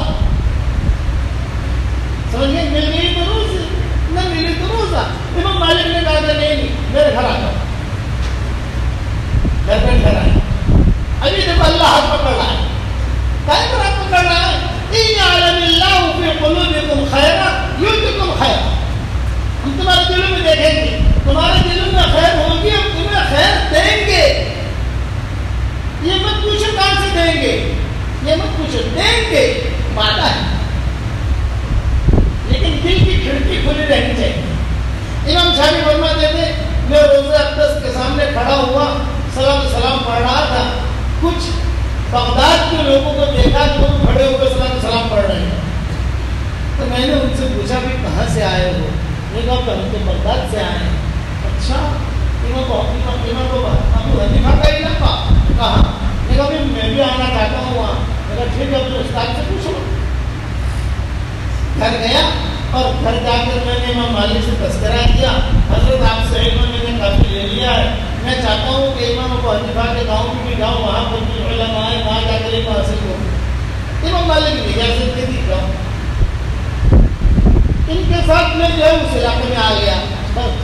سمجھ گئے؟ مل گئی تو روزی، نہ ملی تو روزہ. امام مالک نے کہا کہ نہیں میرے گھر آ جاؤ. گھر پہ ٹھہرا ہے. ابھی دیکھو اللہ ہاتھ پکڑ رہا ہے. کہیں پر آپ پکڑ رہا ہے ان یعلم اللہ فی قلوبکم خیرا یؤتکم خیرا. ہم تمہارے دلوں میں دیکھیں گے، تمہارے دلوں میں خیر ہوگی، ہم تمہیں خیر دیں گے. یہ مت پوچھو کہاں سے دیں گے، یہ مت پوچھو، دیں گے، وعدہ ہے. لیکن دل کی کھڑکی کھلی رہنی چاہیے. امام شافعی فرماتے تھے میں روزہ اقدس کے سامنے کھڑا ہوا، سلام پڑھ رہا تھا. کچھ بغداد کے لوگوں کو دیکھا کہ وہ کھڑے ہو کر سلام پڑھ رہے ہیں. تو میں نے ان سے پوچھا کہ کہاں سے آئے ہو؟ میں کہا کہ ہم تو بغداد سے آئے ہیں. اچھا ابو حنیفہ کا علاقہ؟ کہاں؟ میں کہا میں بھی آنا چاہتا ہوں وہاں. میں کہا ٹھیک ہے اپنے استاد سے پوچھو. گھر گیا اور گھر جا کر میں نے امام مالک سے تذکرہ کیا، حضرت آپ سے علم میں نے کافی لے لیا ہے، میں چاہتا ہوں کہ امام ابو حنیفہ کے گاؤں میں بھی جاؤں، وہاں پر بھی علماء آئے، وہاں جا کر علم حاصل کروں. امام مالک نے اجازت دے دی. جاؤ. ان کے ساتھ میں جو ہے اس علاقے میں آ گیا،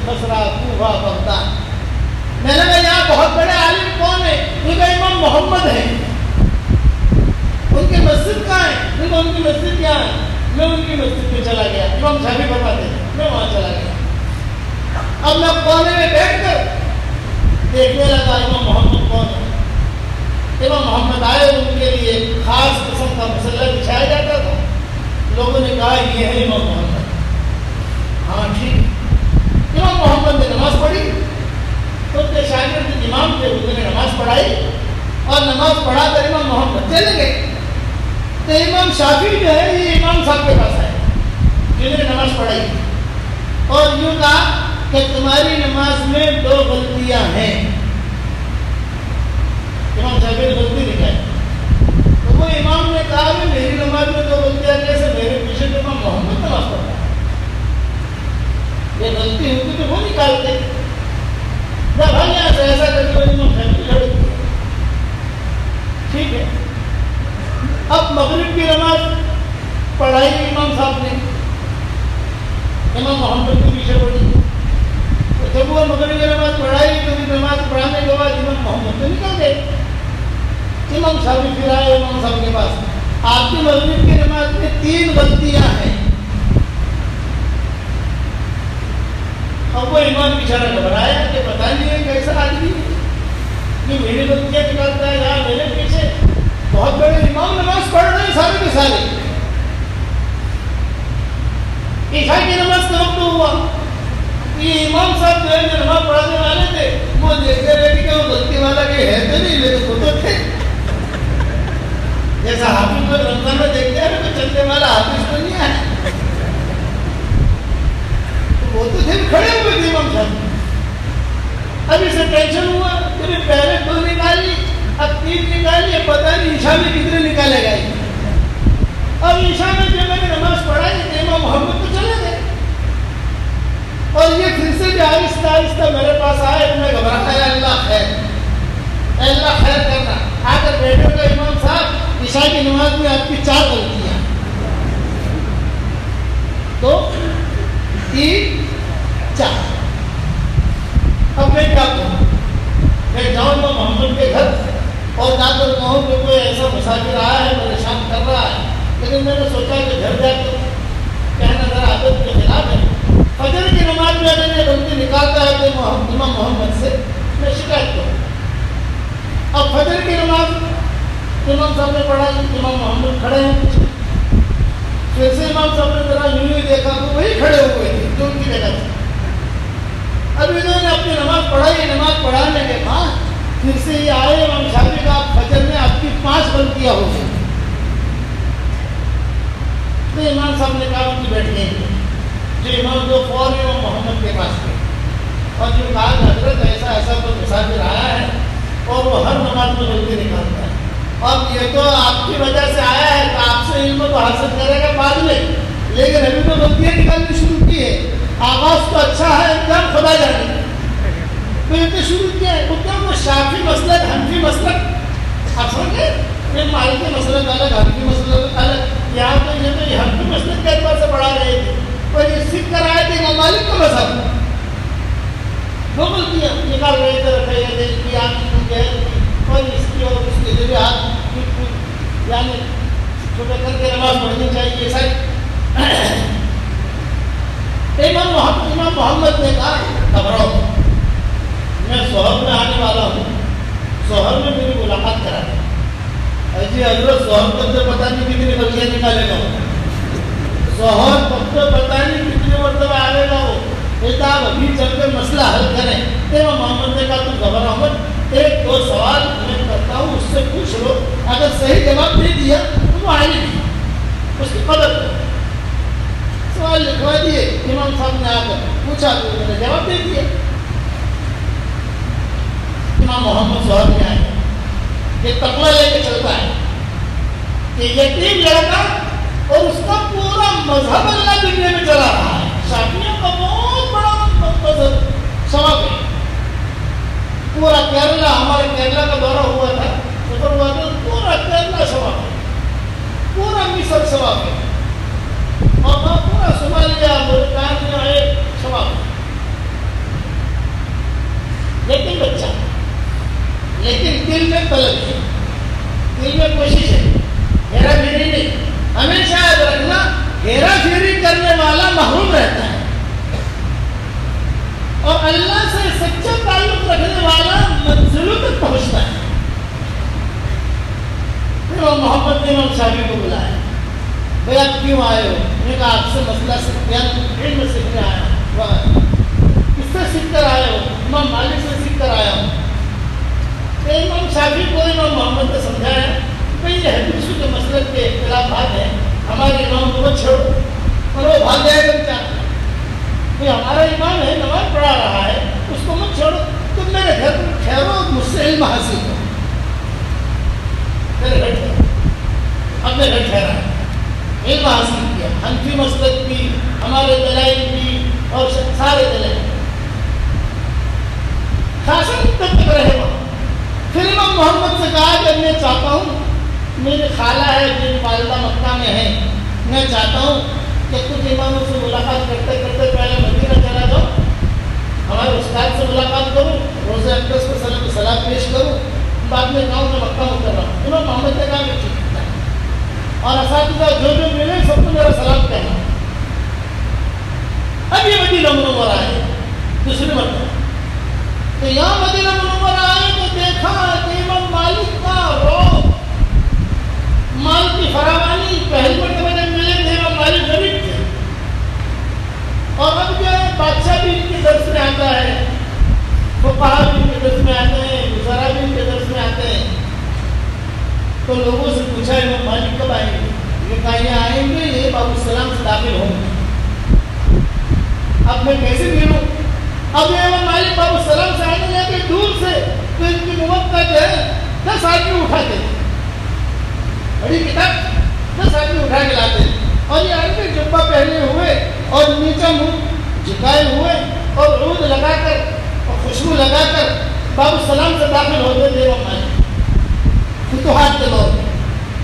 بصرہ، کوفہ، بغداد. میں نے کہا یہاں بہت بڑے عالم کون ہیں؟ ان کا امام محمد ہے. ان کی مسجد کہاں ہے؟ ان کی مسجد کیا ہے؟ میں ان کی مسجد میں چلا گیا. امام شافعی فرماتے ہیں میں وہاں چلا گیا. اب میں کونے میں بیٹھ کر دیکھنے لگا امام محمد کون ہے. امام محمد آئے، ان کے لیے خاص قسم کا مسلح بچھایا جاتا تھا. لوگوں نے کہا یہ ہے امام محمد. ہاں ٹھیک. امام محمد نے نماز پڑھی، ان کے شاگرد امام تھے، انہوں نے نماز پڑھائی اور نماز پڑھا کر امام محمد چلے گئے. تو امام شافعی جو ہے یہ امام صاحب کے پاس آئے جنہوں نے نماز پڑھائی اور یوں کہا کہ تمہاری نماز میں 2 غلطیاں ہیں. امام شافعی نے غلطی نکالی. تو وہ امام نے کہا کہ میری نماز میں 2 غلطیاں کیسے؟ میرے پیچھے تو امام محمد نماز پڑھ رہا ہے. یہ غلطی ہوتی تو وہ نکالتے. جب بھائی یہاں سے ایسا کرتے امام شافعی لڑ گئے. ٹھیک ہے. اب مغرب کی نماز پڑھائی امام صاحب نے، امام محمد کے پیچھے پڑھی. جب وہ مغرب کی نماز پڑھائی تو نماز پڑھانے کے بعد امام محمد تو نکل گئے. امام صاحب پھر آئے امام صاحب کے پاس، آپ کی مغرب کی نماز میں 3 غلطیاں ہیں. اب وہ امام بیچارہ گھبرایا کہ پتہ نہیں ہے کیسا آدمی ہے، میری غلطیاں نکالتا ہے. یار میرے پیچھے بہت بڑے امام نماز پڑھ رہے ہیں سارے کے سارے. عشاء کی نماز کا وقت ہوا، یہ امام صاحب جو ہے جو نماز پڑھانے والے تھے وہ دیکھتے رہے کہ وہ غلطی والا کہ ہے تو نہیں، لیکن وہ تو تھے. جیسا حافظ کو رمضان میں دیکھتے ہیں تو چلنے والا حافظ تو نہیں ہے، تو وہ تو تھے کھڑے ہوئے تھے امام صاحب. اب اسے ٹینشن ہوا کہ پہلے 2 نکالی، اب 3 نکالی، پتہ نہیں عشاء میں کتنے نکالے گئے. اب عشاء میں جب میں نے نماز پڑھائی تو امام محمد تو چلے گئے اور یہ پھر سے بھی آہستہ آہستہ میرے پاس آئے. میں گھبرایا، اللہ خیر، اللہ خیر کرنا. آ کر بیٹھے گا امام صاحب عشاء کی نماز میں آپ کی 4 غلطیاں. 2 3 4. اب میں کیا کروں؟ میں جاؤں گا محمد کے گھر اور جا کر کہوں کہ کوئی ایسا مسافر آیا ہے پریشان کر رہا ہے. لیکن میں نے سوچا کہ گھر جا کر کہنا ذرا عادت کے خلاف ہے. فجر کی نماز میں اگر یہ غلطی نکالتا ہے تو امام محمد سے میں شکایت کروں. اب فجر کی نماز امام صاحب نے پڑھا, امام محمد کھڑے ہیں. پھر سے امام صاحب نے ذرا یوں ہی دیکھا تو وہی کھڑے ہوئے تھے جو ان کی جگہ تھی. اب انہوں نے اپنی نماز پڑھائی. نماز پڑھانے کے بعد پھر سے یہ آئے امام شافعی کا فجر میں آپ کی 5 غلطیاں ہو گئی. تو امام صاحب نے کہا کہ بیٹھ گئے. جو امام جو فوراً امام محمد کے پاس گئے اور جو کہا کہ حضرت ایسا ایسا تو مسافر آیا ہے اور وہ ہر نماز میں غلطی نکالتا ہے, اور یہ تو آپ کی وجہ سے آیا ہے تو آپ سے علم تو حاصل کرے گا بعد میں, لیکن ابھی تو غلطیاں نکالنی شروع کی ہے. آغاز تو اچھا ہے, انجام خدا جانے. تو یہ تو شروع کیا ہے وہ شافعی مسلک, حنفی مسلک. آپ سمجھے یہ مالکی مسلک الگ, حنفی مسلک الگ. یہاں تو یہ حنفی مسلک کے اعتبار سے پڑھا رہے تھے اور یہ سیکھ کر آئے تھے امام مالک کا مذہب. وہ غلطیاں نکال رہے تھے, رکھے یہ کی آپ کی اور اس کی اور اس کے جو ہاتھ یعنی چھوٹے کر کے نماز پڑھنی چاہیے سر. امام محمد نے کہا گھبراؤ, میں سوہر میں آنے والا ہوں, سوہر میں میری ملاقات کرا دیں. جی حضرت سوہر تک تو پتہ نہیں کتنی غلطیاں نکالے گا, سوہر تک تو پتہ نہیں کتنی مرتبہ آئے گا وہ. آپ ابھی چل کے مسئلہ حل کریں. امام محمد نے کہا تم گھبراؤ مت, 1-2 سوال میں کرتا ہوں, اس سے پوچھ لو, اگر صحیح جواب دے دیا تو وہ آئے نہیں, اس کی قدر کرو. سوال لکھوا دیے, امام صاحب نے آ کر پوچھا تو میں نے جواب دے دیا. امام محمد صاحب نے آئے, یہ تقویٰ لے کے چلتا ہے کہ یتیم لڑکا اور اس کا پورا مذہب اللہ دنیا میں چلا رہا ہے. شافعیوں کا بہت بڑا مذہب سبق ہے. پورا کیرلا, ہمارے کیرلا کا دورہ ہوا تھا, سفر ہوا تھا, پورا کیرلا سبق ہے, پورا مصر سبق ہے, اور پورا صومالیہ, مورٹانیا ایک سبق ہے. لیکن بچہ, لیکن دل میں طلب ہے, دل میں کوشش ہے, ہیرا پھیری نہیں. ہمیشہ یاد رکھنا ہیرا پھیری کرنے والا محروم رہتا ہے اور اللہ سے سچا تعلق رکھنے والا منزلوں تک پہنچتا ہے. پھر محمد نے امام شافعی کو بلایا, بھائی آپ کیوں آئے ہو؟ میں نے کہا آپ سے مسئلہ علم سیکھنے آیا ہوں. کس سے سیکھ کر آئے ہو؟ امام مالک سے سیکھ کر آیا ہوں. امام شافعی کو امام محمد نے سمجھایا بھائی یہ حدیثوں کے مسلک کے اختلافات ہیں, ہمارے امام کو مت چھوڑو, اور وہ بھاگ جائے گا بیچارہ. بھائی ہمارا امام ہے, نماز پڑھا رہا ہے, اس کو مت چھوڑو, تم میرے گھر ٹھہرو, مجھ سے علم حاصل کرو. میرے گھر ٹھہرو. اب میں گھر ٹھہرا, علم حاصل کیا, حنفی مسلک بھی, ہمارے دلائل بھی, اور سارے دلائل خاصا مدت تک رہے وہاں. پھر امام محمد سے کہا کہ میں چاہتا ہوں, میری خالہ ہے جن والدہ مکہ میں ہے, میں چاہتا ہوں کہ کچھ اماموں سے ملاقات کرتے کرتے پہلے مدینہ چلا جاؤ, ہمارے استاد سے ملاقات کروں, روزہ اقدس کو سلام پیش کروں, بعد میں جاؤں میں مکہ مکرمہ. امام محمد نے کہا کہ ٹھیک ہے, اور اساتذہ جو ملے سب کو میرا سلام کہنا. اب یہ مدینہ منورہ ہے دوسری مرتبہ. تو یہاں مدینہ منورہ آئے تو دیکھا کہ امام مالک کا روب, مال کی فراوانی, پہلی مرتبہ جب ملے تھے امام مالک غریب تھے, اور اب جو ہے بادشاہ بھی ان کے درس میں آتا ہے, فقہا بھی ان کے درس میں آتے ہیں, وزراء بھی ان کے درس میں آتے ہیں. تو لوگوں سے پوچھا امام مالک کب آئیں گے؟ یہ کہا یہ آئیں گے, یہ باب السلام سے داخل ہوں گے. اب میں کیسے ملوں؟ اب یہ امام مالک باب السلام سے آنے لگے دور سے, تو ان کی موقع جو ہے 10 آدمی اٹھاتے, بڑی کتاب 10 آدمی اٹھا کے لاتے, اور یہ آدمی جبہ پہنے ہوئے اور نیچا منہ جھکائے ہوئے اور عود لگا کر اور خوشبو لگا کر باب السلام سے داخل ہوتے تھے امام مالک فتوحات کے دور میں.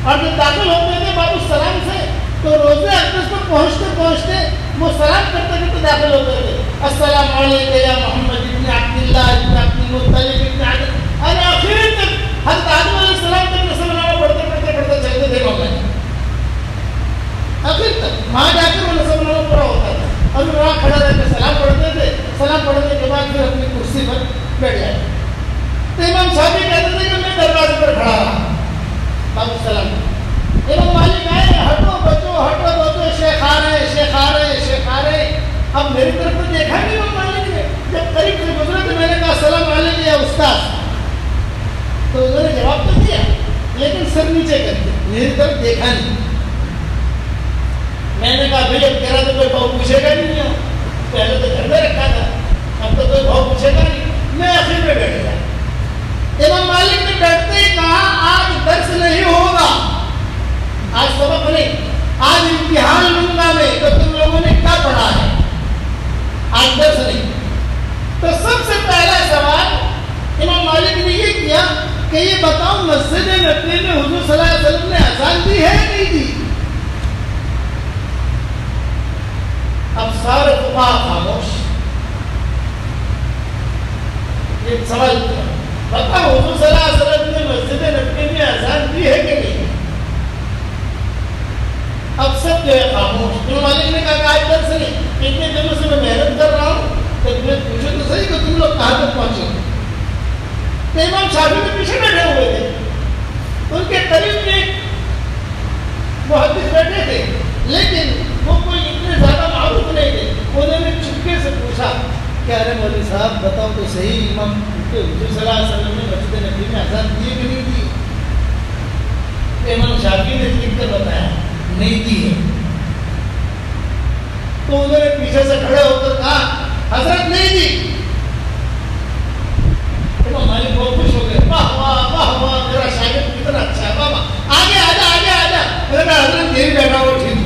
اور جب داخل ہوتے تھے باب السلام سے تو روزے اقدس پر پہنچتے پہنچتے وہ سلام کرتے کرتے داخل ہوتے تھے. السلام علیکم یا محمد ابن عبداللہ ابن عبد المطلب ابن عبد اور آخر تک حضرت آدم علیہ السلام تک رسول اللہ پڑھتے پڑھتے پڑھتے چلتے تھے مولانا. آخر تک وہاں جا کر وہ رسول اللہ پورا ہوتا تھا اور وہاں کھڑا رہ کے سلام پڑھتے تھے. سلام پڑھنے کے بعد پھر اپنی کرسی پر بیٹھ جائے. تو امام شافعی کہتے تھے کہ میں دروازے پر کھڑا رہا باب السلام. امام مالک آئے, ہٹو بچو شیخ آ رہے. اب میری طرف تو دیکھا نہیں امام مالک نے. جب قریب سے گزرے تو میں نے کہا السلام علیکم یا استاد. تو انہوں نے جواب تو دیا لیکن سر نیچے کر دیا, میری طرف دیکھا نہیں. میں نے کہا بھائی اب تیرا تو کوئی بہو پوچھے گا نہیں, پہلے تو گھر میں رکھا تھا, اب تو کوئی بہو پوچھے گا نہیں. میں آخر میں بیٹھ گیا. امام مالک نے بیٹھتے ہی کہا آج درس نہیں ہوگا, آج سبق نہیں, آج امتحان لوں گا میں تو تم لوگوں نے کیا پڑھا ہے, آج درس نہیں. تو سب سے پہلا سوال امام مالک نے یہ کیا کہ یہ بتاؤ مسجد نبوی میں حضور صلی اللہ علیہ وسلم نے اذان دی ہے نہیں دی. اب سارے فقہا خاموش. یہ سوال کیا بتاؤ حضور صلی اللہ علیہ وسلم نے مسجد نبوی میں اذان دی ہے کہ نہیں. اب سب جو ہے خاموش. امام مالک نے کہا کہ آج درس نہیں, اتنے دنوں سے میں محنت کر رہا ہوں تو تمہیں پوچھو تو صحیح کہ تم لوگ کہاں تک پہنچے. تو امام شافعی کے پیچھے بیٹھے ہوئے تھے, ان کے قریب میں محدث بیٹھے تھے لیکن وہ کوئی اتنے زیادہ معروف نہیں تھے. انہوں نے چپکے سے پوچھا کہ ارے مولوی صاحب بتاؤ تو صحیح, امام حضور صلی اللہ علیہ وسلم نے مسجد نبوی میں اذان دی کہ نہیں دی. امام شافعی نے لکھ کر بتایا نہیں دی ہے. تو انہوں نے پیچھے سے کھڑے ہو کر کہا حضرت نہیں دی. امام مالک بہت خوش ہو گئے, واہ واہ واہ واہ میرا شاگرد کتنا اچھا ہے, بابا آگے آجا. میں نے کہا حضرت یہی بیٹھا ہو ٹھیک ہے.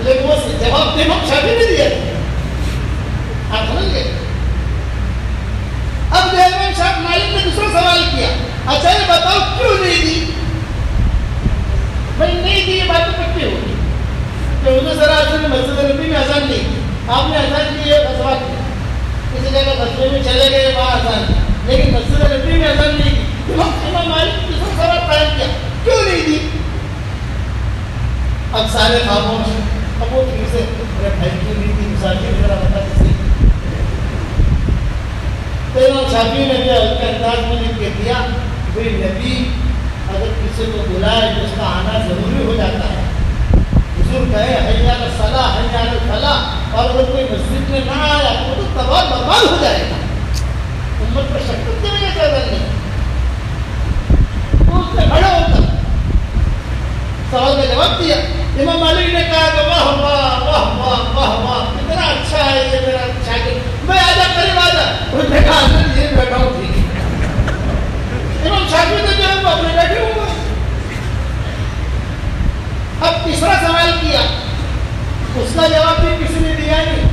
لیکن وہ جواب امام شافعی نے دیا. آپ سمجھ گئے. اب جو امام شافعی مالک نے دوسرا سوال کیا, اچھا یہ بتاؤ کیوں نہیں دی. بھائی نہیں دی یہ بات تو پکی ہوگی کہ حضور صلی اللہ علیہ وسلم مسجد نبوی میں اذان نہیں دی. آپ نے اذان کی ہے غزوہ کی, کسی جگہ غزوے میں چلے گئے وہاں اذان کی, لیکن مسجد نبوی میں اذان نہیں دی. امام مالک نے دوسرا سوال قائم کیا کیوں نہیں دی. اب سارے خاموش. اب وہ پھر سے میرے بھائی کیوں نہیں دی, مسافر ذرا بتا کسی. تو امام شافعی نے جو اس کے انداز میں لکھ کے دیا کوئی نبی اگر کسی کو بلائے تو اس کا آنا ضروری ہو جاتا ہے. حضور کہے حی علی الصلاۃ حی علی الفلاح, اور اگر کوئی مسجد میں نہ آیا تو وہ تباہ برباد ہو جائے گا. امت پر شکل کی وجہ سے اگر نہیں تو اس نے کھڑا ہو کر سوال کا جواب دیا. امام مالک نے کہا کہ واہ واہ واہ واہ واہ واہ کتنا اچھا ہے یہ میرا شاگرد, میں آجا قریب آجا. اس نے کہا حضرت یہ بیٹھا ہوں ٹھیک ہے. امام شافعی نے جو ہے وہ اپنے بیٹھے ہوئے. اب تیسرا سوال کیا, اس کا جواب بھی کسی نے دیا نہیں.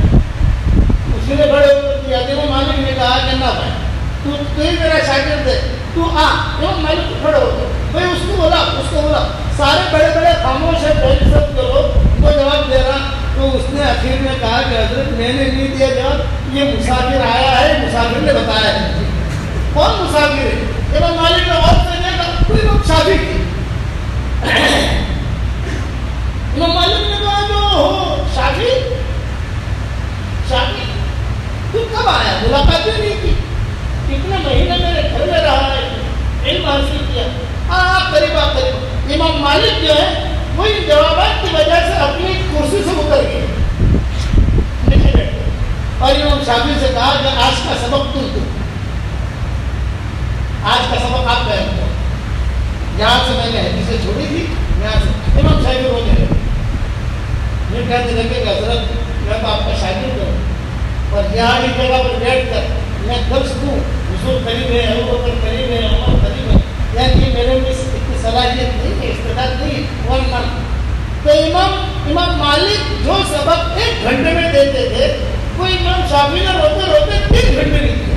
اسی نے بڑے اوپر دیا. امام مالک نے کہا کہ نہ بھائی تو ہی میرا شاگرد ہے, تو آ. امام مالک کو کھڑے ہو گئے. بھائی اس کو بولا. سارے بڑے بڑے خاموش ہے, پہلے سب کے لوگ ان کو جواب دے رہا. تو اس نے آخر میں کہا کہ حضرت میں نے نہیں دیا جواب, یہ مسافر آیا ہے, مسافر نے بتایا ہے. کون مسافر ہے؟ امام مالک نے غور سے دیکھا کوئی لوگ شافعی کی. امام مالک نے کہا جو ہو شافعی تو کب آیا, ملاقات بھی نہیں کی, کتنے مہینے میرے گھر میں رہا ہے, علم حاصل کیا. قریب. امام مالک جو ہے وہ ان جوابات کی وجہ سے اپنی کرسی سے اتر گئے, نیچے بیٹھے, اور امام شافعی سے کہا کہ آج کا سبق تم دو, آج کا سبق آپ بیان کرو. یہاں سے میں نے حدیثیں چھوڑی تھی, یہاں سے امام شافعی رونے لگے. یہ کہتے لگے کہ حضرت میں تو آپ کا شاگرد ہوں اور یہاں اس جگہ پر بیٹھ کر میں درس دوں, حضور قریب ہے, ابوبکر قریب ہے, عمر قریب ہے, یعنی میرے میں اتنی صلاحیت نہیں ہے, استعداد نہیں ہے. تو امام مالک جو سبق 1 گھنٹے میں دیتے تھے وہ امام شافعی نے روتے روتے 3 گھنٹے نہیں دیا.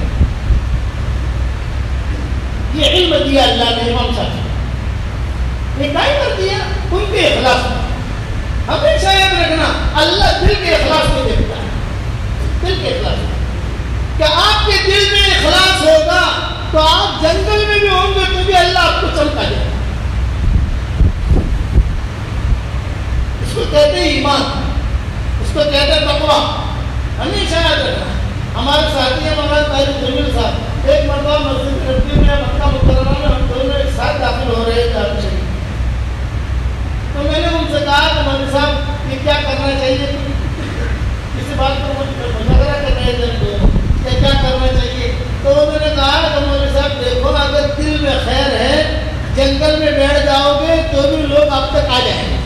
یہ علم دیا اللہ نے امام شافعی. نکاح کر دیا ان کے اخلاص کو. ہمیشہ یاد رکھنا اللہ دل کے اخلاص کو دیکھتا ہے. دل کے اخلاص کو کہ آپ کے دل میں اخلاص ہوگا تو آپ جنگل میں بھی ہوں گے تو بھی اللہ آپ کو چمکا دے گا. اس کو کہتے ہیں ایمان, اس کو کہتے ہیں تقویٰ. ہمیشہ یاد رکھنا. ہمارے ساتھی ہیں مولانا طاہر جمیل صاحب, ایک مرتبہ مسجد نبوی میں مکہ مکرمہ میں ہم دونوں ایک ساتھ داخل ہو رہے تھے آپ شریف. تو میں نے ان سے کہا کہ مولوی صاحب یہ کیا کرنا چاہیے, کسی بات کو مشاورہ کر رہے تھے دونوں کہ کیا کرنا چاہیے. تو انہوں نے کہا کہ مولوی صاحب دیکھو اگر دل میں خیر ہے جنگل میں بیٹھ جاؤ گے تو بھی لوگ آپ تک آ جائیں گے,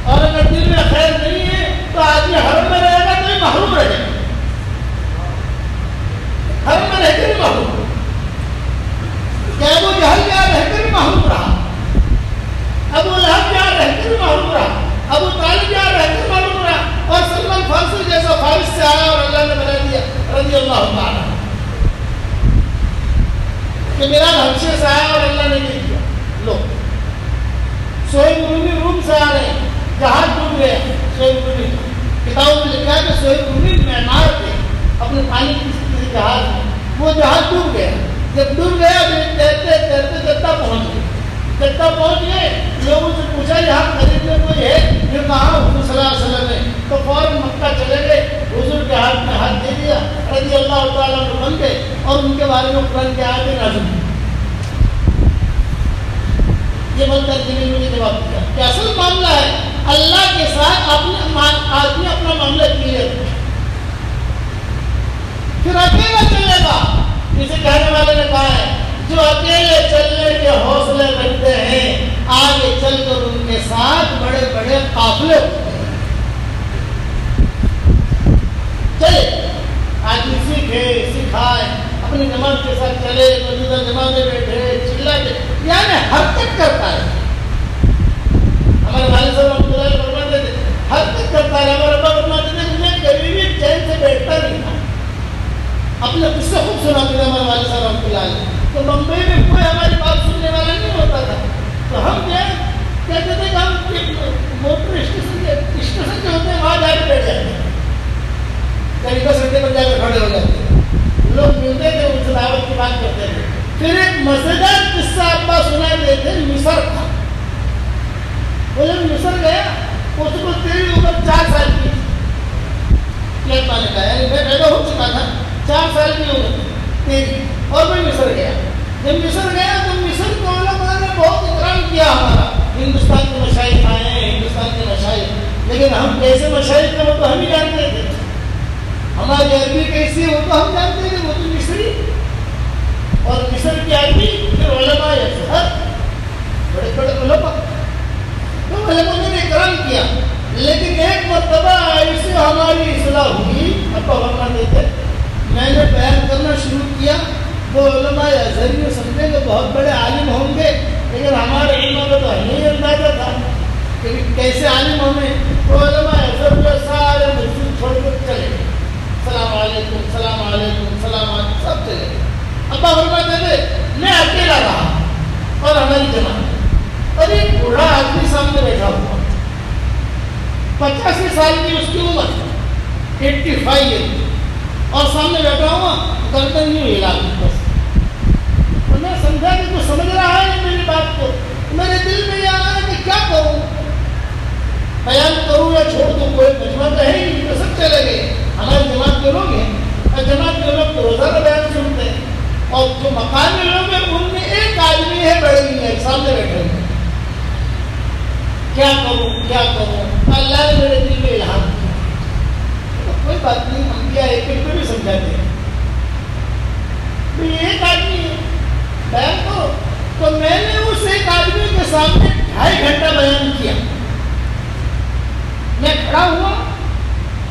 اور اگر دل میں خیر نہیں ہے تو آدمی حرم میں رہے گا تو بھی محروم رہے گا. حرم میں رہ کر بھی محروم, کیا ابو جہل یہاں رہ کر بھی محروم رہا, ابو لہب یہاں رہ کر بھی محروم رہا, ابو طالب یہاں رہ کر محروم رہا, اور سلمان فارسی جیسا فارس سے آیا اور اللہ نے بنا دیا رضی اللہ تعالیٰ کہ میرا حبشے سے آیا اور اللہ نے نہیں دیا. لو سہیب رومی روم سے آ رہے ہیں, جہاز ڈوب گیا. سہیب رومی کتابوں میں لکھا ہے کہ سہیب رومی معمار تھے اپنے پانی کی جہاز میں, وہ جہاز ڈوب گیا. جب ڈوب گیا تیرتے تیرتے جدہ پہنچ گئے. جدہ پہنچ گئے, لوگوں سے پوچھا یہاں قریب میں کوئی ہے, یہ کہا حضور صلی اللہ علیہ وسلم نے. تو فوراً مکہ چلے گئے, حضور کے ہاتھ میں ہاتھ دے دیا, رضی اللہ تعالیٰ عنہ بن گئے, اور ان کے بارے میں قرآن کی آیتیں نازل ہوئی. یہ بول کر کے نے جواب دیا کہ اصل معاملہ ہے اللہ کے ساتھ آدمی اپنا معاملہ کلیئر کرے, پھر اکیلا چلے گا. جسے کہنے والے نے کہا ہے جو اکیلے چلنے کے حوصلے رکھتے ہیں آگے چل کر ان کے ساتھ بڑے بڑے قافلے ہوتے ہیں. چلے آدمی سیکھے سکھائے, اپنی جماعت کے ساتھ چلے, موجودہ جماعت میں بیٹھے چلاتے, یعنی حرکت کرتا ہے. ہمارے والد صاحب رحمۃ اللہ علیہ فرماتے تھے حرکت کرتا ہے. ہمارے ابا فرماتے تھے کہ میں کبھی بھی چین سے بیٹھتا نہیں تھا. اپنے قصے خوب سناتے تھے ہمارے والد صاحب رحمۃ اللہ علیہ. تو بمبئی میں کوئی ہماری بات سننے والا نہیں ہوتا تھا, تو ہم کہتے تھے کہ ہم موٹر اسٹیشن جو ہوتے ہیں وہاں جا کے بیٹھ جاتے ہیں, کہیں 10 گھنٹے پر جا کے کھڑے ہو جاتے ہیں. لوگ ملتے تھے, ان سے دعوت کی بات کرتے تھے. پھر ایک مزیدار قصہ ابا سناتے تھے مصر کا. وہ جب مصر گیا اس کو تیری عمر 4 سال کی تھی, ابا نے کہا یعنی میں پیدا ہو چکا تھا, 4 سال کی عمر تیری, اور میں مصر گیا. جب مصر گیا تو مصر کو علماء نے بہت اکرام کیا. ہمارا ہندوستان کے مشائخ آئے ہیں, ہندوستان کے مشائخ, لیکن ہم کیسے مشائخ تھے وہ تو ہم ہی جانتے تھے. ہماری عربی کیسی وہ تو ہم جانتے تھے, وہ تو مصری, اور مصر کی عربی پھر علماء ازہر بڑے بڑے علماء, تو علماء نے اکرام کیا. لیکن ایک مرتبہ ایسے ہماری اصلاح ہوئی, ابا فرماتے تھے میں نے بیان کرنا شروع کیا, وہ علماء ازہر میں سمجھے کہ بہت بڑے عالم ہوں گے, لیکن ہمارے علماء کا تو ہمیں اندازہ تھا کہ کیسے عالم ہوں گے. وہ علماء ازہر میں سارے مسجد چھوڑ کر چلے گئے, السلام علیکم السلام علیکم السلام علیکم, سب چلے گئے. ابا فرماتے تھے میں اکیلا رہا اور ہماری جماعت, اور ایک بوڑھا آدمی سامنے بیٹھا ہوا, 85 سال کی اس کی عمر, 85 ایئر, اور سامنے بیٹھا ہوا, گردن یوں ہلا بس. اور میں سمجھا کہ تو سمجھ رہا ہے میری بات کو. میرے دل میں یہ آ رہا ہے کہ کیا کروں, بیان کروں یا چھوڑ دوں, کوئی مجمع تو ہے ہی, تو سب چلے گئے. ہماری جماعت کے لوگ ہیں, اور جماعت کے لوگ تو روزانہ بیان سنتے ہیں, اور جو مقامی لوگ ہیں ان میں ایک آدمی ہے بڑے ہی ہے سامنے بیٹھے ہوئے. کیا کروں کیا کروں, اللہ نے میرے دل میں الہام کیا. تو کوئی بات نہیں, انبیاء ایک ایک کو بھی سمجھاتے ہیں, ایک آدمی ہے بیان کرو. تو میں نے اس ایک آدمی کے سامنے 2.5 گھنٹہ بیان کیا. میں کھڑا ہوا,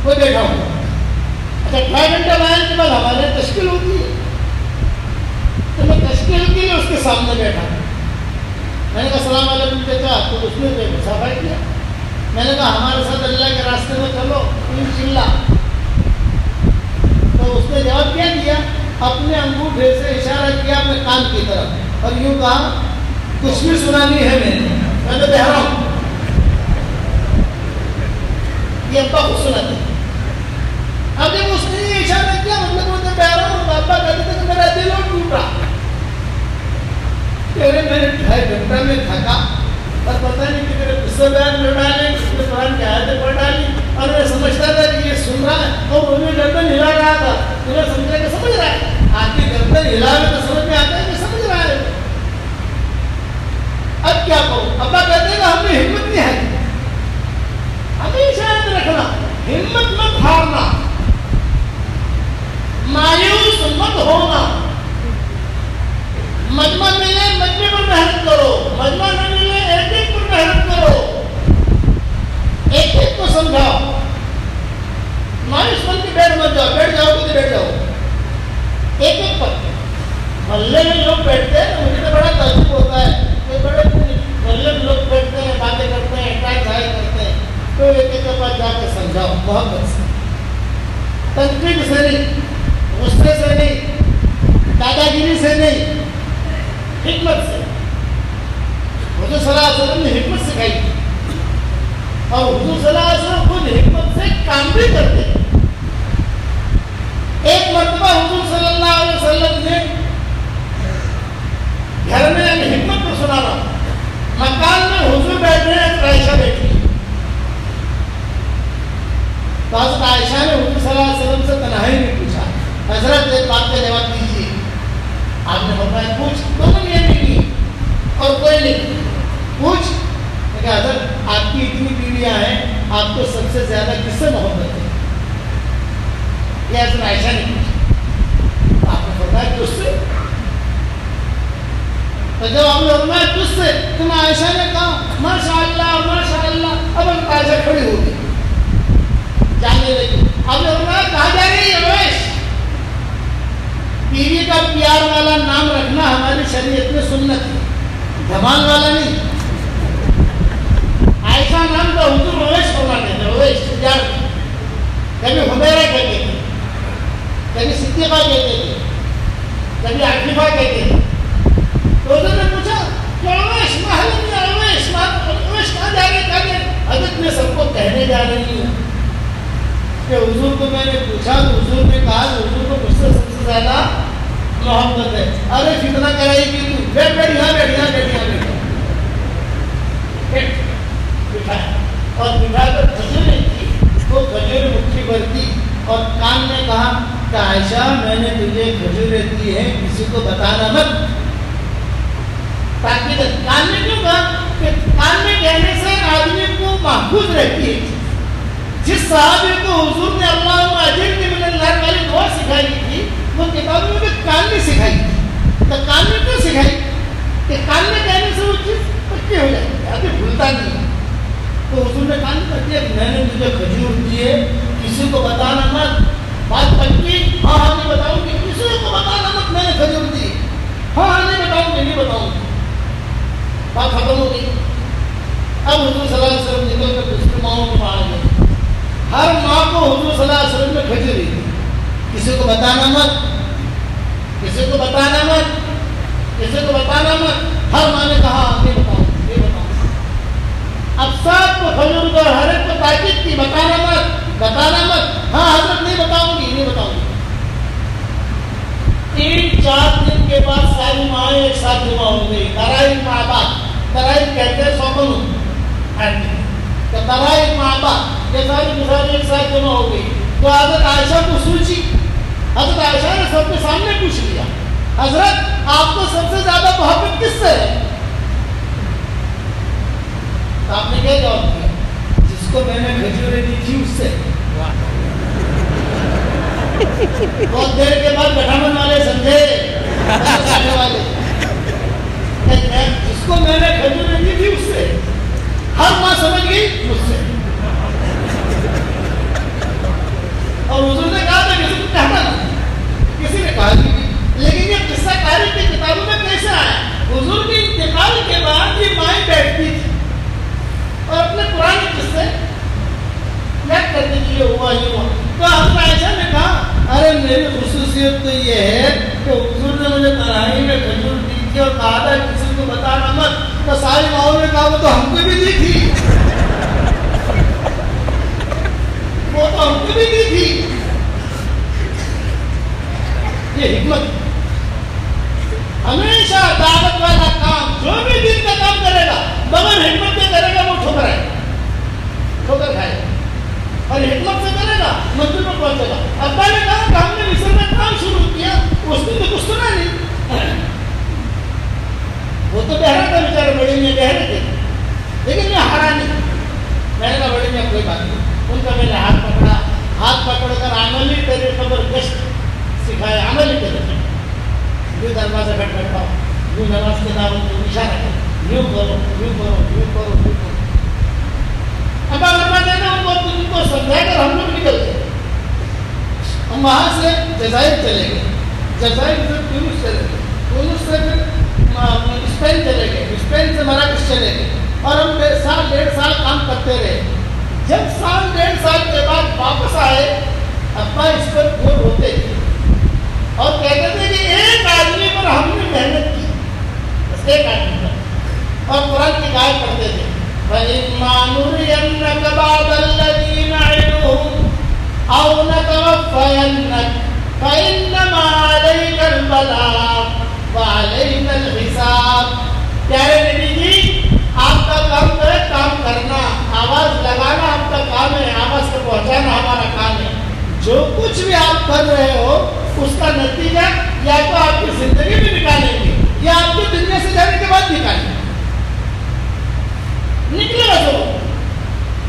وہ بیٹھا ہوا. اچھا 2.5 گھنٹہ بیان کے بعد ہمارے تشکیل ہوتی ہے, تو میں تشکیل کے لیے اس کے سامنے بیٹھا. میں نے کہا السلام علیکم چچا, تو اس نے مسافہ کیا. میں نے کہا ہمارے ساتھ اللہ کے راستے میں چلو انشاءاللہ. تو اس نے جواب کیا دیا, اپنے انگوٹھے سے اشارہ کیا اپنے کان کی طرف, اور یوں کہا کچھ بھی سنا نہیں ہے میں تو بہرا ہوں. یہ ابا کو سناتے. اب جب اس نے یہ اشارہ کیا مطلب وہ تو بہرا ہوں. ابا کہتے تھے کہ میرا دل اور ٹوٹا. میں نے 2.5 گھنٹہ میں تھکا اور پتہ نہیں کہ میرے قصے بیان میں ڈالے اس قرآن کی آیتیں پڑھ ڈالی اور میں سمجھتا تھا کہ یہ سن رہا ہے اور انہیں گردن ہلا رہا تھا. انہیں سمجھا کہ سمجھ رہا ہے. آپ کی گردن ہلا میں تو سمجھ میں آتا ہے کہ سمجھ رہا ہے. اب کیا کروں؟ ابا کہتے ہیں کہ ہم نے ہمت نہیں ہے. ہمیشہ یاد رکھنا ہمت مت ہارنا, مایوس مت ہونا. مجمع ملے مجمع پر محنت کرو, مجمع نہ ملے ایک ایک پر محنت کرو, ایک ایک کو سمجھاؤ. مایوس بن کے بیٹھ مت جاؤ, بیٹھ جاؤ تو بیٹھ جاؤ ایک ایک پر. محلے میں لوگ بیٹھتے ہیں, مجھے تو بڑا تعجب ہوتا ہے کہ بڑے محلے میں لوگ بیٹھتے ہیں, باتیں کرتے ہیں, ٹائم ضائع کرتے ہیں. تو ایک ایک کے پاس جا کے سمجھاؤ محبت سے, تنقید سے نہیں, غصے سے نہیں, دادا گیری سے نہیں, حکمت سے. حضور صلی اللہ علیہ وسلم نے حکمت سکھائی اور حضور صلی اللہ علیہ وسلم خود حکمت سے کام بھی کرتے. ایک مرتبہ حضور صلی اللہ علیہ وسلم نے گھر میں حکمت کو سنانا, مکان میں حضور بیٹھے ہیں, عائشہ بیٹھی. تو حضرت عائشہ نے حضور صلی اللہ علیہ وسلم سے تنہائی میں پوچھا, حضرت ایک بات کا جواب دیجیے. آپ نے فرمایا پوچھ. دونوں یہ نہیں اور کوئی نہیں, پوچھ. کہ حضرت آپ کی اتنی بیویاں ہیں, آپ کو سب سے زیادہ کس سے محبت ہے؟ یہ حضرت عائشہ نے پوچھا. آپ نے فرمایا تجھ سے. تو جب آپ نے فرمایا تجھ سے تو عائشہ نے کہا ماشاء اللہ ماشاء اللہ. اب عائشہ کھڑی ہو گئی, جانے لگی. آپ نے فرمایا کہا جا رہی ہے اویس, بیوی کا پیار والا نام رکھنا ہماری شریعت میں سنت ہے, دھمال والا نہیں. عائشہ نام کا حضور اویس فرماتے تھے, اویس پیار. کبھی حمیرہ کہتے تھے, کبھی صدیقہ کہتے تھے, کبھی عفیفہ کہتے تھے. تو حضور نے پوچھا کہ اویس محل میں اویس کہاں جا رہے, کہا کہ حضرت میں سب کو کہنے جا رہی ہوں کہ حضور کو میں نے پوچھا تو حضور نے کہا کہ حضور کو مجھ سے سب سے زیادہ محبت ہے. ارے فتنہ کرائی کہ تو بیٹھ بیٹھ یہاں بیٹھ یہاں بیٹھ یہاں بیٹھ بٹھا اور بٹھا کر کھجوریں تھی, وہ کھجور مٹھی بھر دی اور کان نے کہا کہ عائشہ میں نے تجھے کھجوریں دی ہیں, کسی کو بتانا مت. تاکہ کان نے کیوں کہا کہ کان میں کہنے سے آدمی کو محفوظ رہتی ہے. جس صحابی کو حضور نے اللہم اجرنی من النار والی دعا سکھائی تھی, وہ کتابوں میں بھی کان میں سکھائی تھی. تو کان میں کیوں سکھائی کہ کان میں کہنے سے وہ چیز پکی ہو جاتی ہے, آدمی بھولتا نہیں ہے. تو حضور نے کان میں کہا کہ میں نے مجھے کھجور دیے, کسی کو بتانا مت. بات پکی, ہاں ہاں نہیں بتاؤں گی. کسی کو بتانا مت میں نے کھجور دی, ہاں ہاں نہیں بتاؤں گی, نہیں بتاؤں گی. بات ختم ہو گئی. اب حضور صلی اللہ علیہ وسلم نکل کر دوسری ماؤں کو پاڑ گئے. ہر ماں کو حضور صلی اللہ علیہ وسلم نے کھجوری دی, کسی کو بتانا مت, کسی کو بتانا مت, کسی کو بتانا مت. ہر ماں نے کہا نہیں بتاؤں نہیں بتاؤں. اب سب کو کھجور دو, ہر ایک کو تاکید کی بتانا مت بتانا مت. ہاں حضرت نہیں بتاؤں گی نہیں بتاؤں گی. 3-4 دن کے بعد ساری مائیں ایک ساتھ جمع ہو گئی. ترائی ماں باپ, ترائی کہتے ہیں سوکن, ترائی ماں باپ, یہ ساری مثالیں ایک ساتھ جمع ہو گئی. تو حضرت عائشہ کو سوچی. حضرت عائشہ نے سب کے سامنے پوچھ لیا, حضرت آپ کو سب سے زیادہ محبت کس سے ہے؟ تو آپ نے کیا جواب دیا؟ جس کو میں نے کھجوریں دی تھی اس سے. بہت دیر کے بعد گٹھامن والے سمجھے, والے جس کو میں نے کھجوریں دی تھی اس سے. ہر ماں سمجھ گئی مجھ سے. اور حضور نے کہا تھا کسی کو کہنا نہیں, کسی نے کہا نہیں. لیکن یہ قصہ کاری کی کتابوں میں کیسے آیا؟ حضور کے انتقال کے بعد یہ مائیں بیٹھتی تھی اور اپنے پرانے قصے یاد کرنے کے لیے ہوا ہی ہوا. تو حضرت عائشہ نے کہا ارے میری خصوصیت تو یہ ہے کہ حضور نے مجھے تنہائی میں کھجور دی تھی اور کہا تھا کسی کو بتانا مت. تو ساری ماؤں نے کہا وہ تو ہم کو بھی دی تھی، وہ تو ہم کو بھی دی تھی. یہ حکمت. ہمیشہ دعوت والا کام جو بھی دین کا کام کرے گا بغیر حکمت کے کرے گا وہ ٹھوکر ہے، ٹھوکر کھائے گا. اور حکمت سے کرے گا منزل پر پہنچے گا. ابا نے کہا کہ ہم نے مصر میں کام شروع کیا، اس نے تو کچھ سنا نہیں. وہ تو بہرا تھا بیچارے، بڑے میں بہرے تھے، لیکن میں ہارا نہیں. میں نے کہا بڑے میں کوئی بات نہیں. ان کا میں نے ہاتھ پکڑا، ہاتھ پکڑ کر عملی طریقے پر گشت سکھایا. عملی طریقے یوں دروازہ بیٹھاؤ، یوں نماز کے دعوت کو اشارہ کرو، یوں کرو یوں کرو یوں کرو یوں کرو. اب فرماتے ہیں ان کو سمجھا کر ہم لوگ نکل گئے. ہم وہاں سے جزائر چلے گئے، جزائر سے تونس چلے گئے، تونس سے پھر اسپین چلے گئے، اسپین سے مراکش چلے گئے. اور ہم 1.5 سال کام کرتے رہے. جب 1.5 سال کے بعد واپس آئے، ابا اس پر بور ہوتے تھے اور کہتے تھے کہ ایک آدمی پر ہم نے محنت کی، بس ایک آدمی پر. اور قرآن کی آیت پڑھتے تھے فَإِمَّا نُرِيَنَّكَ بَعْضَ الَّذِي نَعِدُهُمْ أَوْ نَتَوَفَّيَنَّكَ فَإِنَّمَا عَلَيْكَ الْبَلَاغُ وَعَلَيْنَا الْحِسَابُ. پیارے نبی جی، آپ کا کام ہے کام کرنا، آواز لگانا آپ کا کام ہے، آواز کو پہنچانا ہمارا کام ہے. جو کچھ بھی آپ کر رہے ہو اس کا نتیجہ یا تو آپ کی زندگی میں نکالیں گے یا آپ کو دنیا سے جانے کے بعد نکالیں گے. نکلے گا جو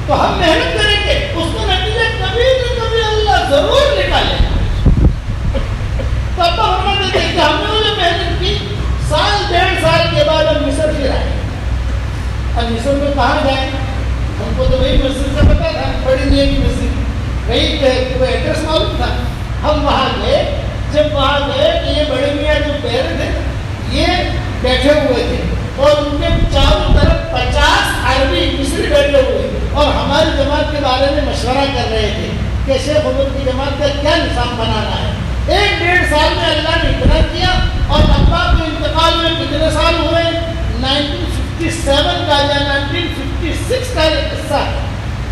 تو ہم محنت کریں گے، اس کا نتیجہ کبھی نہ کبھی اللہ ضرور نکالے گا. تو ابا فرماتے تھے کہ ہم نے وہ جو محنت کی 1.5 سال کے بعد ہم مصر پھر آئے. اب مصر میں کہاں جائیں؟ ہم کو تو وہی مسجد کا پتا تھا، بڑی نیے کی مسجد، وہی ایڈریس معلوم تھا. ہم وہاں گئے. جب وہاں گئے کہ یہ بڑے میاں جو پہرے تھے یہ بیٹھے ہوئے تھے اور ان کے چاروں طرف 50 عربی مصری بیٹھے ہوئے اور ہماری جماعت کے بارے میں مشورہ کر رہے تھے کہ شیخ عمر کی جماعت کا کیا نظام بنانا ہے. 1.5 سال میں اللہ نے اتنا کیا. اور ابا کے انتقال میں کتنے سال ہوئے؟ 1957 کا یا 1956 کا ایک قصہ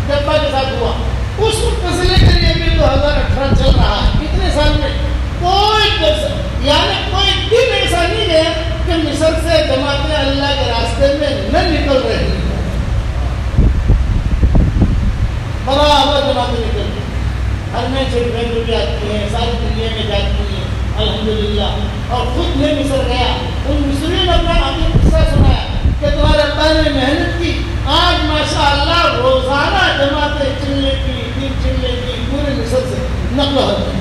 جب ابا کے ساتھ ہوا. اس وقت سے لے کر یہ بھی 2018 چل رہا ہے. کتنے سال میں کوئی دن ایسا نہیں ہے کہ مصر سے جماعتیں اللہ کے راستے میں نہ نکل رہی ہیں. برابر جماعتیں نکل رہی ہیں. ہر میں چھوٹی بھی آتی ہیں، ساری دنیا میں جاتی ہیں الحمدللہ. اور خود میں مصر گیا، ان مصریوں نے اپنا آگے قصہ سنایا کہ تمہارے ابا نے محنت کی، آج ماشاء اللہ روزانہ جماعتیں چلنے کی پورے مصر سے نقل ہوتی ہیں.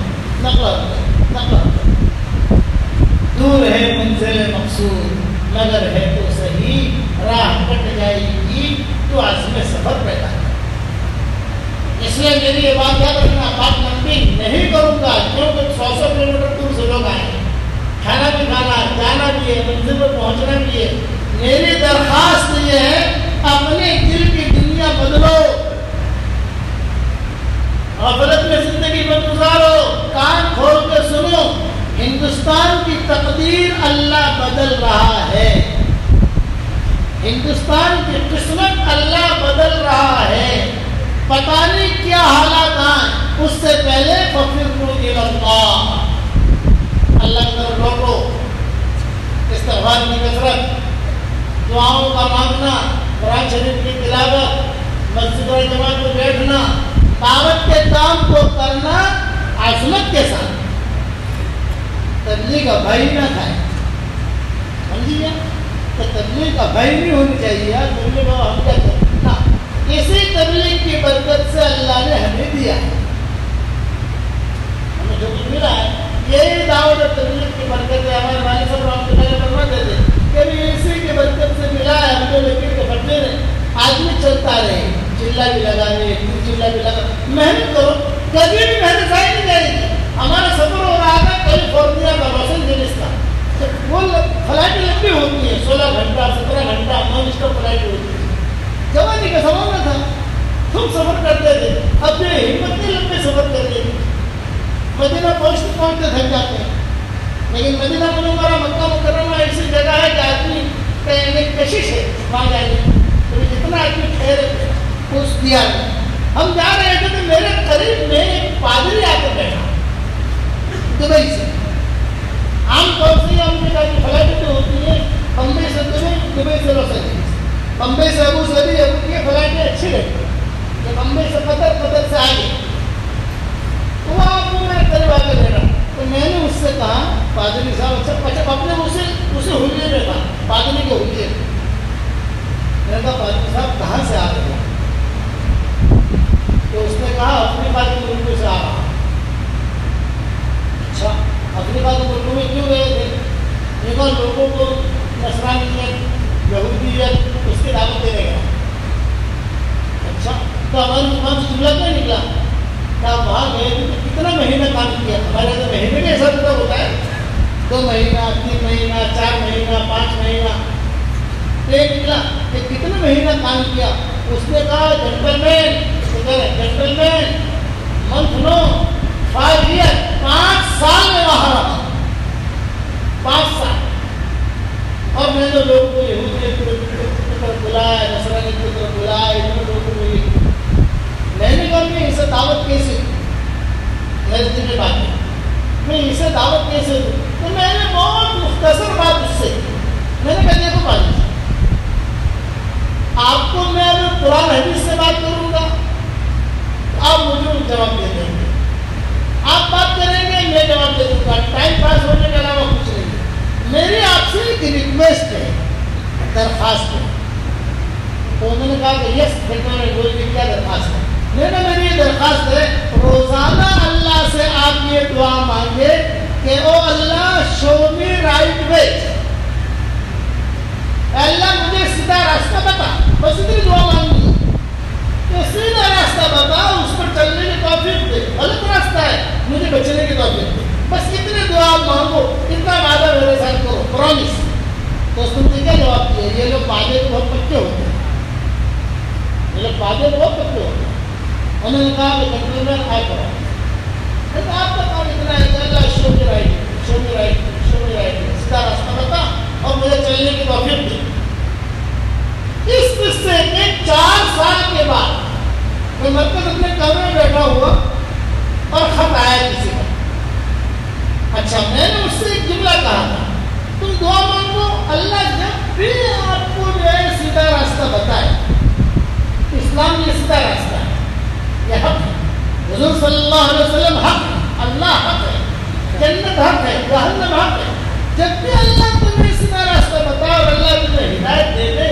دور ہے منزل مقصود مگر ہے تو صحیح، راہ کٹ جائے گی تو عزم سفر پیدا ہے. اس لیے میری یہ بات یاد رکھنا، بات لمبی نہیں کروں گا کیونکہ 100 کلومیٹر دور سے لوگ آئے ہیں. کھانا بھی کھانا، جانا بھی ہے، منزل پر پہنچنا بھی ہے. میری درخواست یہ ہے اپنے دل کی دنیا بدلو، غفلت میں زندگی میں گزارو، کان کھول کے سنو. ہندوستان کی تقدیر اللہ بدل رہا ہے، ہندوستان کی قسمت اللہ بدل رہا ہے. پتہ نہیں کیا حالات ہیں، اس سے پہلے ففروا الی اللہ، اللہ کی طرف لوٹو. استغفار کی کثرت، دعاؤں کا مانگنا، قرآن شریف کی تلاوت، مسجد اور جماعت میں بیٹھنا، دعوت کے کام کو کرنا عظمت کے ساتھ. تبلیغ کا بھائی نہ کھائے، سمجھیے، تو تبلیغ کا بھائی نہیں ہونی چاہیے. تبلیغ ہم کیا کریں؟ اسی تبلیغ کی برکت سے اللہ نے ہمیں دیا ہے، ہمیں جو کچھ ملا ہے یہی دعوت اور تبلیغ کی برکت ہے. ہمارے والد صاحب رحمۃ اللہ علیہ فرماتے تھے کہ اسی کی برکت سے ملا ہے. ہم جو لکیر کے پڑھتے رہے، آدمی چلتا رہے، چلا بھی لگا رہے، چلا بھی لگا. محنت کرو، کبھی بھی محنت ضائع نہیں جائے گی. ہمارا سفر ہو رہا تھا کیلیفورنیا کا، لاس اینجلس کا. وہ فلائٹیں لمبی ہوتی ہیں، 16 گھنٹہ 17 گھنٹہ نان اسٹاپ فلائٹ ہوتی ہے. جوانی کا زمانہ تھا، تم سفر کرتے تھے. اب یہ ہمت نہیں لمبے سفر کرتے تھے. مدینہ پہنچتے تھک جاتے ہیں، لیکن مدینہ منورہ مکہ مکرمہ ایسی جگہ ہے کہ آدمی کا ایک کشش ہے وہاں جائیں گے تو جتنا آدمی ٹھہرے کچھ دیا نہیں. ہم جا رہے تھے تو میرے قریب میں ایک پادری آ کے بیٹھا دبئی سے. عام طور سے امریکہ کی فلائٹیں جو ہوتی ہیں بمبئی سے دبئی, دبئی سے لاس اینجلس, بمبئی سے ابو ظبی, ابو کی فلائٹیں اچھی رہتی ہیں. جب بمبئی سے قطر, قطر سے آگے تو وہ آپ کو میرے قریب آ کے بیٹھا. تو میں نے اس سے کہا پادری صاحب, اچھا اپنے اسے حلیے میں کہا, پادری کے حلیے میں. میں نے کہا پادری صاحب کہاں سے آ رہے ہیں؟ تو اس نے کہا افریقہ کے ملکوں سے آ رہا. اچھا افریقہ کے ملکوں میں کیوں گئے تھے؟ دیکھو لوگوں کو نصرانیت, یہودیت اس کی دعوت دینے گیا. اچھا تو ہماری زبان سے جملہ کیا نکلا؟ کیا وہاں گئے تھے تو کتنا مہینہ کام کیا؟ ہمارے یہاں مہینے کا حساب کتاب ہوتا ہے, 2 مہینہ, 3 مہینہ, 4 مہینہ, 5 مہینہ. ایک نکلا کہ کتنا مہینہ کام کیا. اس نے کہا جنٹل مین منتھ نو 5 ایئر, 5 سال میں وہاں رہا, 5 سال. اور میں نے لوگوں کو یہودیت کی طرف بلایا, نصرانیت کی طرف بلایا, اتنے لوگوں کو ملی. میں نے کہا میں اسے دعوت کیسے دوں؟ میرے دل میں بات ہے میں اسے دعوت کیسے دوں؟ تو میں نے بہت مختصر بات اس سے میں نے کہا دیکھو بات, آپ کو میں اگر قرآن حدیث سے بات کروں گا تو آپ مجھے جواب دے دیں گے, آپ بات کریں گے میں جواب دے دوں گا, ٹائم پاس ہونے کے علاوہ کچھ نہیں. میری آپ سے ایک ریکویسٹ ہے, درخواست ہے. تو انہوں نے کہا کہ یس. میں نے بول کے کیا درخواست ہے؟ میری یہ درخواست ہے روزانہ اللہ سے آپ یہ دعا مانگے کہ او اللہ شو می رائٹ وے, اللہ مجھے سیدھا راستہ بتا. بس اتنی دعا مانگی کہ سیدھا راستہ بتا, اس پر چلنے کی توفیق دے. غلط راستہ ہے مجھے بچنے کی توفیق دے. بس اتنے دعا مانگو, اتنا وعدہ میرے ساتھ کرو, پرومس. تو اس نے کیا جواب دیا؟ یہ لوگ وعدے تو بہت پکے ہوتے ہیں, یہ لوگ وعدے بہت پکے ہوتے ہیں. انہوں نے کہا کہ کنٹرول میں آئے کرو. آپ کا کام اتنا ہے کہ اللہ شو می رائٹ, شو می رائٹ, شو می رائٹ, سیدھا راستہ بتا اور مجھے چلنے کی توفیق دی. اس قصے کے 4 سال کے بعد میں مرکز اپنے کمرے میں بیٹھا ہوا اور خط آیا کسی کا. اچھا میں نے اس سے ایک جملہ کہا تھا, تم دعا مانگو اللہ جب بھی آپ کو جو ہے سیدھا راستہ بتائے. اسلام یہ سیدھا راستہ ہے, یہ حق ہے. حضور صلی اللہ علیہ وسلم حق ہے, اللہ حق ہے, جنت حق ہے, جہنم حق ہے. جب بھی اللہ تمہیں سیدھا راستہ بتا اور اللہ تمہیں ہدایت دے دے,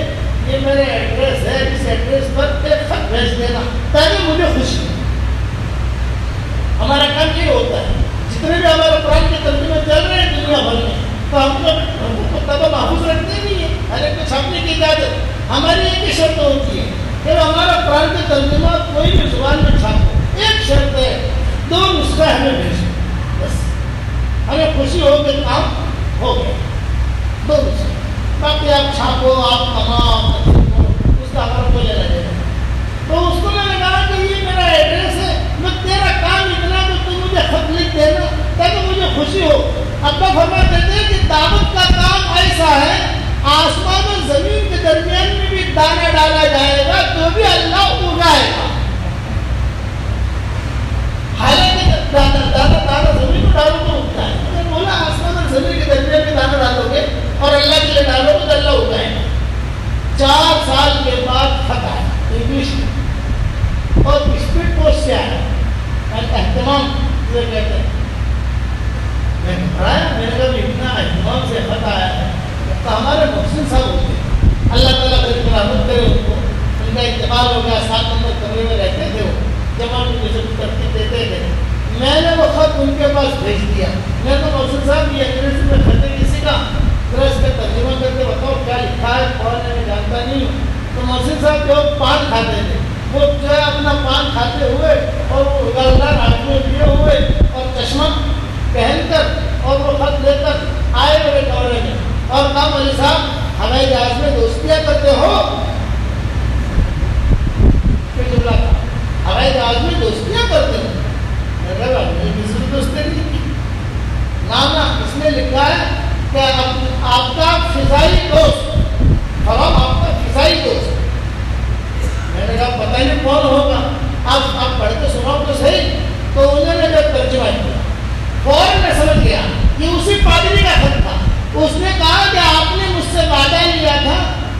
یہ میرے ایڈریس ہے, اس ایڈریس پر ایک خط بھیج دینا تاکہ مجھے خوشی ہو. ہمارا کام یہ ہوتا ہے, جتنے بھی ہمارے قرآن کے ترجمے چل رہے ہیں دنیا بھر میں, تو ہم کو کتابیں محفوظ رکھتے نہیں ہیں. ہر ایک کو چھاپنے کی اجازت, ہماری ایک ہی شرط ہوتی ہے کہ ہمارا قرآن کے ترجمہ کوئی بھی زبان میں چھاپو. ایک شرط ہے, 2 نسخے ہمیں بھیجو, بس ہمیں خوشی ہو کہ کام ہو گیا. 2 نسخے, باقی آپ چھاپو, آپ کماؤ, اس کا ہمارا کوئی لینا دینا. تو اس کو میں نے کہا کہ یہ میرا ایڈریس ہے, میں تیرا کام اتنا تو تم مجھے خط لکھ دینا تاکہ مجھے خوشی ہو. ابا فرماتے تھے کہ دعوت کا کام ایسا ہے, آسمان اور زمین کے درمیان میں بھی دانا ڈالا جائے گا تو بھی اللہ اگائے گا. حالانکہ دانا زمین کو ڈالو تو اگتا ہے, اگر بولا آسمان اور زمین کے درمیان میں دانا ڈالو گے اور اللہ کے لیے ڈالو گے تو اللہ اگائے گا. 4 سال کے بعد خط آیا انگلش میں اور اسپیڈ پوسٹ سے آیا, اہتمام جو کہتے ہیں. میں گھبرایا, میں نے کہا اتنا اہتمام سے خط آیا ہے. تو ہمارے محسن صاحب ہوتے ہیں, اللہ تعالیٰ کی رحمت کرے ان کو, ان کا انتقال ہو گیا. 7 نمبر کمرے میں رہتے تھے, وہ جمع مجھے ترتیب دیتے تھے. میں نے وہ خط ان کے پاس بھیج دیا. میں تو محسن صاحب یہ انگریزی میں خط ہے کسی کا, ذرا اس کا ترجمہ کر کے بتاؤ کیا لکھا ہے, پڑھنے میں جانتا نہیں ہوں. تو محسن صاحب جو پان کھاتے تھے, وہ جو ہے اپنا پان کھاتے ہوئے اور وہ گلدار ہاتھ میں لیے ہوئے اور چشمہ پہن کر اور وہ خط لے کر آئے میرے کمرے میں اور کہا علی صاحب ہوائی جہاز میں دوستیاں کرتے ہو؟ جملہ تھا, ہوائی جہاز میں دوستیاں کرتے ہو. میں نے کسی بھی دوستی نہیں کی. نانا اس نے لکھا ہے کہ آپ کا فضائی دوست, فرام آپ کا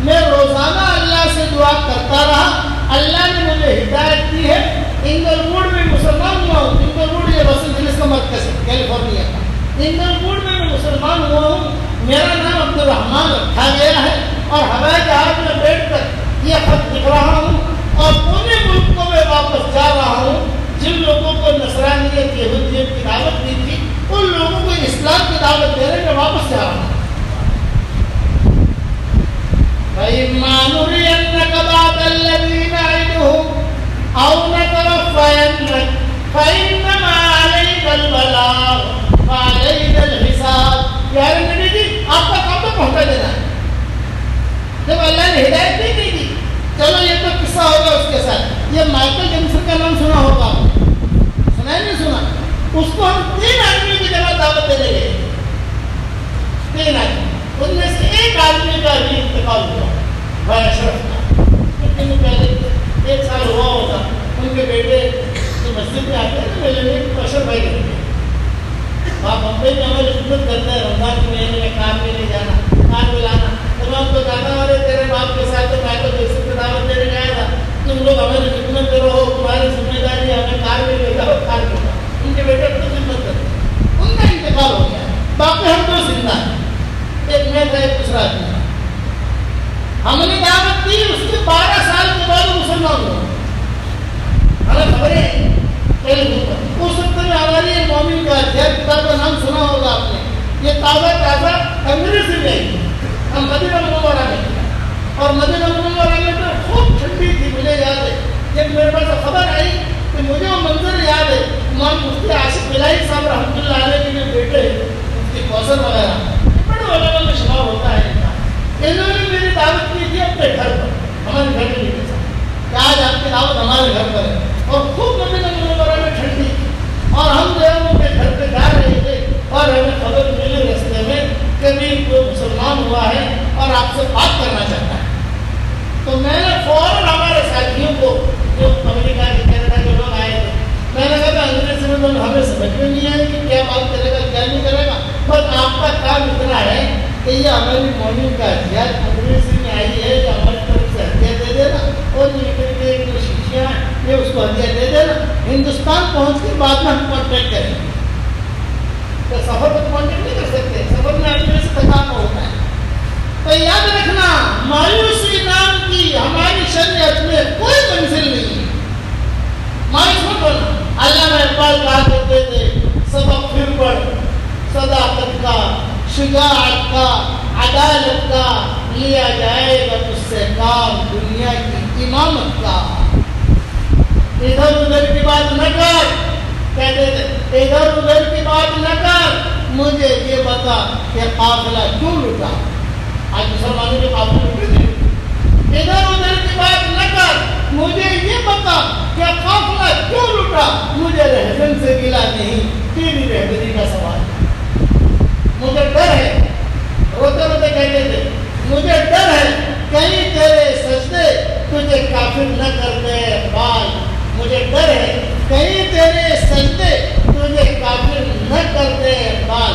میں روزانہ اللہ سے دعا کرتا رہا، اللہ نے مجھے ہدایت دی ہے، انگلووڈ میں مسلمان ہوا ہوں۔ انگلووڈ یہ لاس اینجلس کا مرکز ہے، کیلیفورنیا کا۔ انگلووڈ میں میں مسلمان ہوا ہوں، میرا نام عبد الرحمان رکھا گیا ہے، اور ہوائی جہاز میں بیٹھ کر یہ خط لکھ رہا ہوں، اور پورے ملک کو میں واپس جا رہا ہوں۔ جن لوگوں کو نصرانیت یہودیت کی دعوت دی تھی، ان لوگوں کو اسلام کی دعوت دینے میں واپس جا رہا ہوں۔ فَإِمَّا نُرِيَنَّكَ بَعْضَ الَّذِي نَعِدُهُمْ أَوْ نَتَوَفَّيَنَّكَ فَإِنَّمَا عَلَيْكَ الْبَلَاغُ وَعَلَيْنَا الْحِسَابُ۔ پیارے نبی جی، آپ کا کام تو پہنچا دینا ہے۔ جب اللہ نے ہدایت نہیں دی تھی، چلو یہ تو قصہ ہوگا اس کے ساتھ۔ یہ مائیکل جیکسن کا نام سنا ہوگا آپ نے، سنا ہے نہیں سنا؟ اس کو ہم 3 آدمی کی جگہ دعوت دینے گئے، 3 آدمی، ان میں سے ایک آدمی کا بھی انتقال ہوا، بھائی اشرف کا۔ کچھ دن پہلے 1 سال ہوا ہوتا، ان کے بیٹے جو مسجد میں آتے ہیں نا میلے میں، اشرف بھائی کہتے ہیں آپ بمبئی میں ہماری خدمت کرتے ہیں، رمضان کے مہینے میں کام میں لے جانا، کار میں لانا۔ تو میں ان کو کہتا ہوں، ارے تیرے باپ کے ساتھ تو میں تو جیسے کی دعوت دینے گیا تھا، تم لوگ ہماری خدمت کرو، تمہاری ذمہ داری ہمیں کار میں لے جاؤ، کار میں جاؤ۔ ان کے بیٹے اپنی خدمت کرتے، ان کا انتقال ہو گیا، باقی ہم تو زندہ ہیں، ایک میں تھا ایک دوسرا آدمی تھا۔ ہم نے دعوت دی، اس کے 12 سال کے بعد مسلمان ہوا، ہمیں خبریں ہیں اس وقت میں ہماری ایک مومن کا جہاد کتاب کا نام سنا ہوگا آپ نے، یہ تازہ انگریزی میں آئی، ہم مدینہ منورہ میں تھے، اور مدینہ منورہ میں تو خوب ٹھنڈی تھی، مجھے یاد ہے جب میرے پاس خبر آئی تو مجھے وہ منظر یاد ہے۔ امام مفتی عاشق الہی صاحب رحمۃ اللہ علیہ کے جو بیٹے مفتی کوثر وغیرہ، بڑے علماء میں شمار ہوتا ہے ان کا، انہوں نے میری دعوت کی تھی اپنے گھر پر، ہمارے گھر کے لیے کہ آج آپ کی دعوت ہمارے گھر پر ہے، اور خوب مدینہ منورہ میں ٹھنڈی، اور ہم جو ہے ان کے گھر پہ جا رہے تھے، اور ہمیں خبر ملی رستے میں کہ بھی کوئی مسلمان ہوا ہے اور آپ سے بات کرنا چاہتا ہے۔ تو میں نے فوراً ہمارے ساتھیوں کو جو امریکہ کے کینیڈا کے لوگ آئے تھے، میں نے کہا کہ انگریزی میں تو ہمیں سمجھ میں نہیں آئے کہ کیا بات کرے گا کیا نہیں کرے گا، بس آپ کا کام اتنا ہے کہ یہ ہماری مومن کا ہتھیار انگریزی میں آئی ہے، جو ہماری طرف سے ہتھیار دے دینا، اور یہ جو شیشیاں ہیں یہ اس کو ہتھیار دے دینا، ہندوستان پہنچ کے بعد میں ہم کانٹیکٹ کریں گے۔ تو سفر میں کانٹیکٹ نہیں کر سکتے، سفر میں آدمی سے تھکانا ہوتا ہے۔ تو یاد رکھنا، مایوسی نام کی ہماری شریعت میں کوئی منزل نہیں ہے، مایوس مت ہونا۔ علامہ اقبال کہا کرتے تھے، سبق پھر پڑھ، صداقت کا، شجاعت کا، عدالت کا، لیا جائے گا تجھ سے کام دنیا کی امامت کا۔ ادھر ادھر کی بات نہ کر، کہتے تھے ادھر ادھر کی بات نہ کر، مجھے یہ بتا کہ قافلہ کیوں لٹا۔ آج مسلمانوں کے قافلے لٹے تھے، ادھر ادھر کی بات نہ کر، مجھے یہ بتا کہ قافلہ کیوں لٹا۔ مجھے رہزن سے گلا نہیں، تیری رہبری کا سوال ہے، مجھے ڈر ہے، روتے روتے کہتے تھے مجھے ڈر ہے کہیں تیرے سجدے تجھے کافر نہ کر دے اقبال، مجھے ڈر ہے کہیں تیرے سجدے تجھے کافر نہ کر دے اقبال۔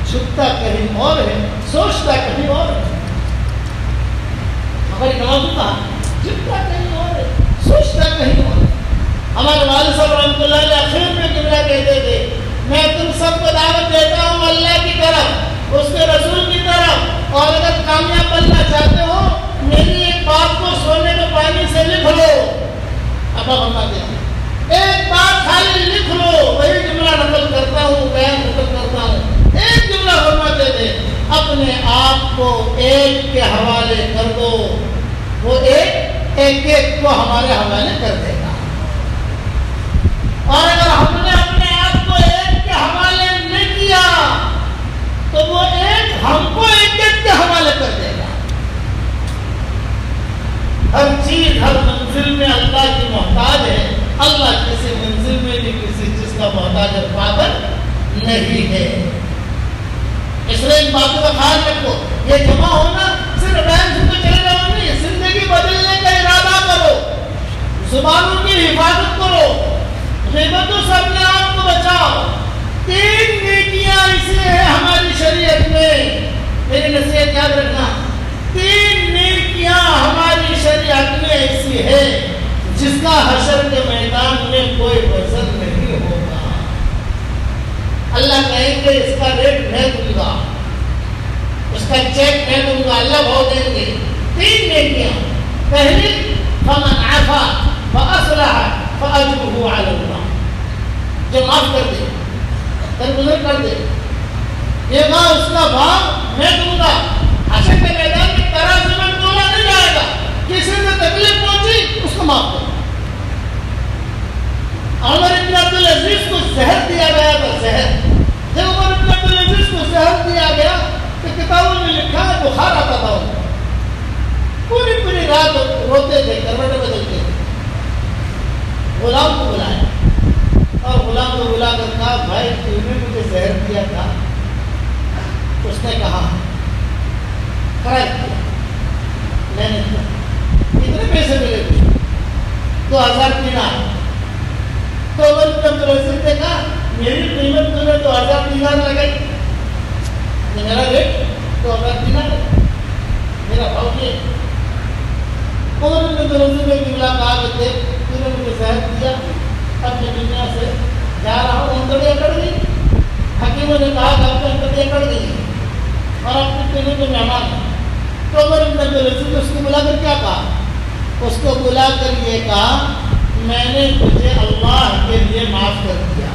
چھپتا کہیں اور ہے، سوچتا کہیں اور ہے، ہماری نمازوں کا چھپتا کہیں اور ہے، سوچتا کہیں اور ہے۔ ہمارے والد صاحب رحمۃ اللہ علیہ آخر میں کبلا کہتے تھے، میں تم سب کو دعوت دیتا ہوں اللہ کی طرف، اس کے رسول کی طرف، اور اگر کامیاب بننا چاہتے ہو میری ایک بات کو سونے کے پانی سے لکھ لو۔ ابا فرماتے ہیں ایک بات خالی لکھ لو، وہی جملہ نقل کرتا ہوں، بیان نقل کرتا ہوں۔ ایک جملہ فرماتے تھے، اپنے آپ کو ایک کے حوالے کر دو، وہ ایک کو ہمارے حوالے کر دے گا، اور اگر ہم نے اپنے آپ کو ایک کے حوالے نہیں کیا تو وہ ایک ہم کو ایک کے حوالے کر دے گا۔ ہر چیز ہر منزل میں اللہ کی محتاج ہے، اللہ کسی منزل میں بھی کسی چیز کا محتاج اور پابند نہیں ہے۔ اس لیے ان باتوں کا خیال رکھو، یہ جمع ہونا صرف بیان سے تو چلے جاؤ نہیں، زندگی بدلنے کا ارادہ کرو، زبانوں کی حفاظت کرو، غیبتوں سے اپنے آپ کو بچاؤ۔ 3 نیکیاں ایسی ہیں ہماری شریعت میں، میری نصیحت یاد رکھنا، 3 نیکیاں جس کا حشر کے میدان میں کوئی وزن نہیں ہوگا. اللہ کہیں گے اس کا ریٹ میں دوں گا, اس کا چیک میں دوں گا, اللہ بہت دیں گے. 3 نیکیاں. پہلی فمن عفا فاصلح فاجرہ علی اللہ, جو معاف کر دے, درگزر کر دے, یہ کہا اس کا بھاگ میں دوں گا. حشر کے میدان میں ترازو میں تولا نہیں جائے گا. کسی سے تکلیف پہنچی اس کو معاف کر. عمر بن عبدالعزیز کو زہر دیا گیا تھا. زہر, جب عمر بن عبدالعزیز کو زہر دیا گیا تو کتابوں میں لکھا ہے بخار آتا تھا ان کو, پوری رات روتے تھے, کروٹیں بدلتے تھے. غلام کو بلایا اور غلام کو بلا کر کہا بھائی تو نے مجھے زہر دیا تھا. اس نے کہا خراب کیا میں نے کیا. کتنے پیسے ملے تھے؟ 2000 دینار. تو عمر بن عبدالعزیز نے کہا میری قیمت تو نے 2000 دینار لگائی, میرا ریٹ 2000 دینار ہے, میرا بھاؤ یہ. عمر بن عبدالعزیز نے قبلہ کہا کہ دیکھ تو نے مجھے زہر دیا, اب میں دنیا سے جا رہا ہوں. انگڑیاں کٹ گئی. حکیموں نے کہا کہ آپ کی انگڑیاں کٹ گئی اور آپ کے پینے کے مہمان ہیں. تو عمر بن عبدالعزیز نے اس کو بلا کر کیا کہا؟ اس کو بلا کر یہ کہا میں نے تجھے اللہ کے لیے معاف کر دیا.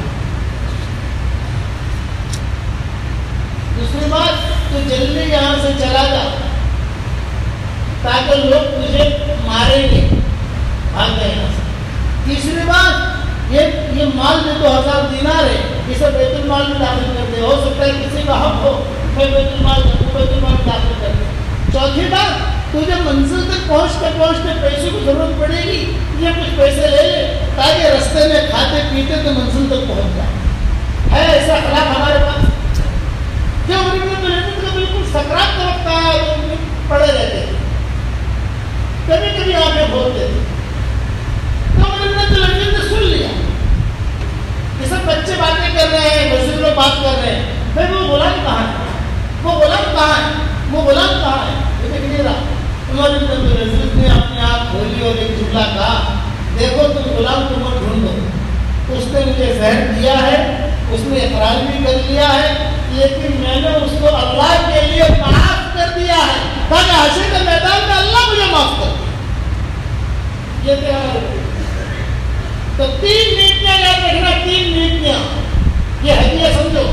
دوسری بات, تو جلدی یہاں سے چلا جا تاکہ لوگ تجھے ماریں گے, بھاگ جائے یہاں سے. تیسری بات, یہ مال جو 2000 دینار ہے اسے بیت المال میں داخل کر دے. ہو سکتا ہے کسی کا حق ہو, میں بیت المال میں داخل کر دے. چوتھی بات, تجھے منزل تک پہنچتے پیسے کی ضرورت پڑے گی, یہ کچھ پیسے لے لے تاکہ رستے میں کھاتے پیتے تو منزل تک پہنچ جائے. ہے ایسا اخلاق ہمارے پاس؟ کیوں بالکل سکرات کا وقت آیا پڑے رہتے تھے, کبھی کبھی آنکھیں کھولتے تھے. تو نے سن لیا یہ سب بچے باتیں کر رہے ہیں, مسجد میں بات کر رہے ہیں. بھائی وہ غلام کہاں ہے, وہ غلام کہاں ہے, وہ غلام کہاں ہے, یہ دیکھ نہیں رہا. عمر بن عبدالعزیز نے اپنی آنکھ کھولی اور ایک جملہ کہا دیکھو تم غلام کو مت ڈھونڈو, اس نے مجھے زہر دیا ہے, اس نے اقرار بھی کر لیا ہے, لیکن میں نے اس کو اللہ کے لیے معاف کر دیا ہے تاکہ حشر کے میدان میں اللہ مجھے معاف کر دے. یہ کیا ہے؟ تو 3 نیکیاں یاد رکھنا, 3 نیکیاں. یہ ہدیہ سمجھو,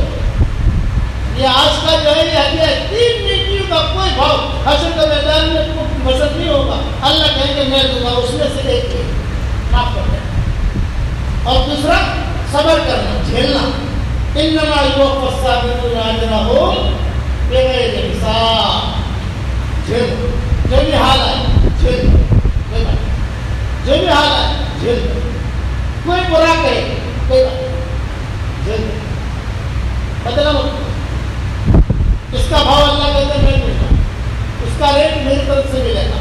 یہ آج کا جو ہے یہ ہدیہ ہے. 3 نیکیوں کا کوئی بھاؤ حشر کے میدان میں وزن نہیں ہوگا. اللہ کہیں گے میں دوں گا, اس میں سے ایک معاف کر دیں. اور دوسرا صبر کرنا, جھیلنا. انما یوفی الصابرون اجرهم بغیر حساب. جھیلو جو بھی حال ہے, جھیلو جو بھی حال ہے, جھیلو. کوئی برا کہے کوئی بات جھیلو, بدلا مت. اس کا بھاؤ اللہ کہتے ہیں میں دوں گا, اس کا ریٹ میری طرف سے ملے گا.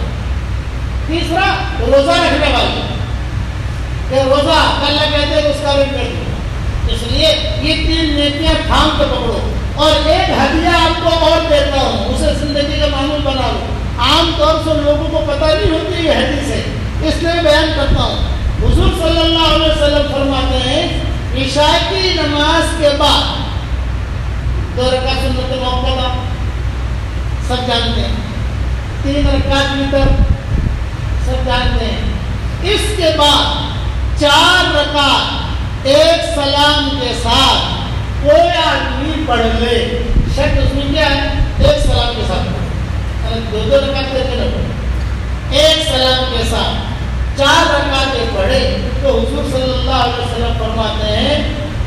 تیسرا روزہ رکھنے والی, کہ روزہ اللہ کہتے ہیں اس کا ریٹ میں دوں گا. اس لیے یہ 3 نیکیاں تھام کے پکڑو. اور ایک ہدیہ آپ کو اور دیتا ہوں, اسے زندگی کا معمول بنا لو. عام طور سے لوگوں کو پتہ نہیں ہوتی یہ حدیث ہے, اس لیے بیان کرتا ہوں. حضور صلی اللہ علیہ وسلم فرماتے ہیں عشاء کی نماز کے بعد 2 رکعت سنت موقوفہ سب جانتے ہیں, 3 رکعت وتر سب جانتے ہیں. اس کے بعد 4 رکعت ایک سلام کے ساتھ کوئی آدمی پڑھ لے. شک اس میں کیا ہے؟ ایک سلام کے ساتھ پڑھے, 2 رکعت کر کے نہ پڑھے, ایک سلام کے ساتھ 4 رکعتیں پڑھے تو حضور صلی اللہ علیہ وسلم فرماتے ہیں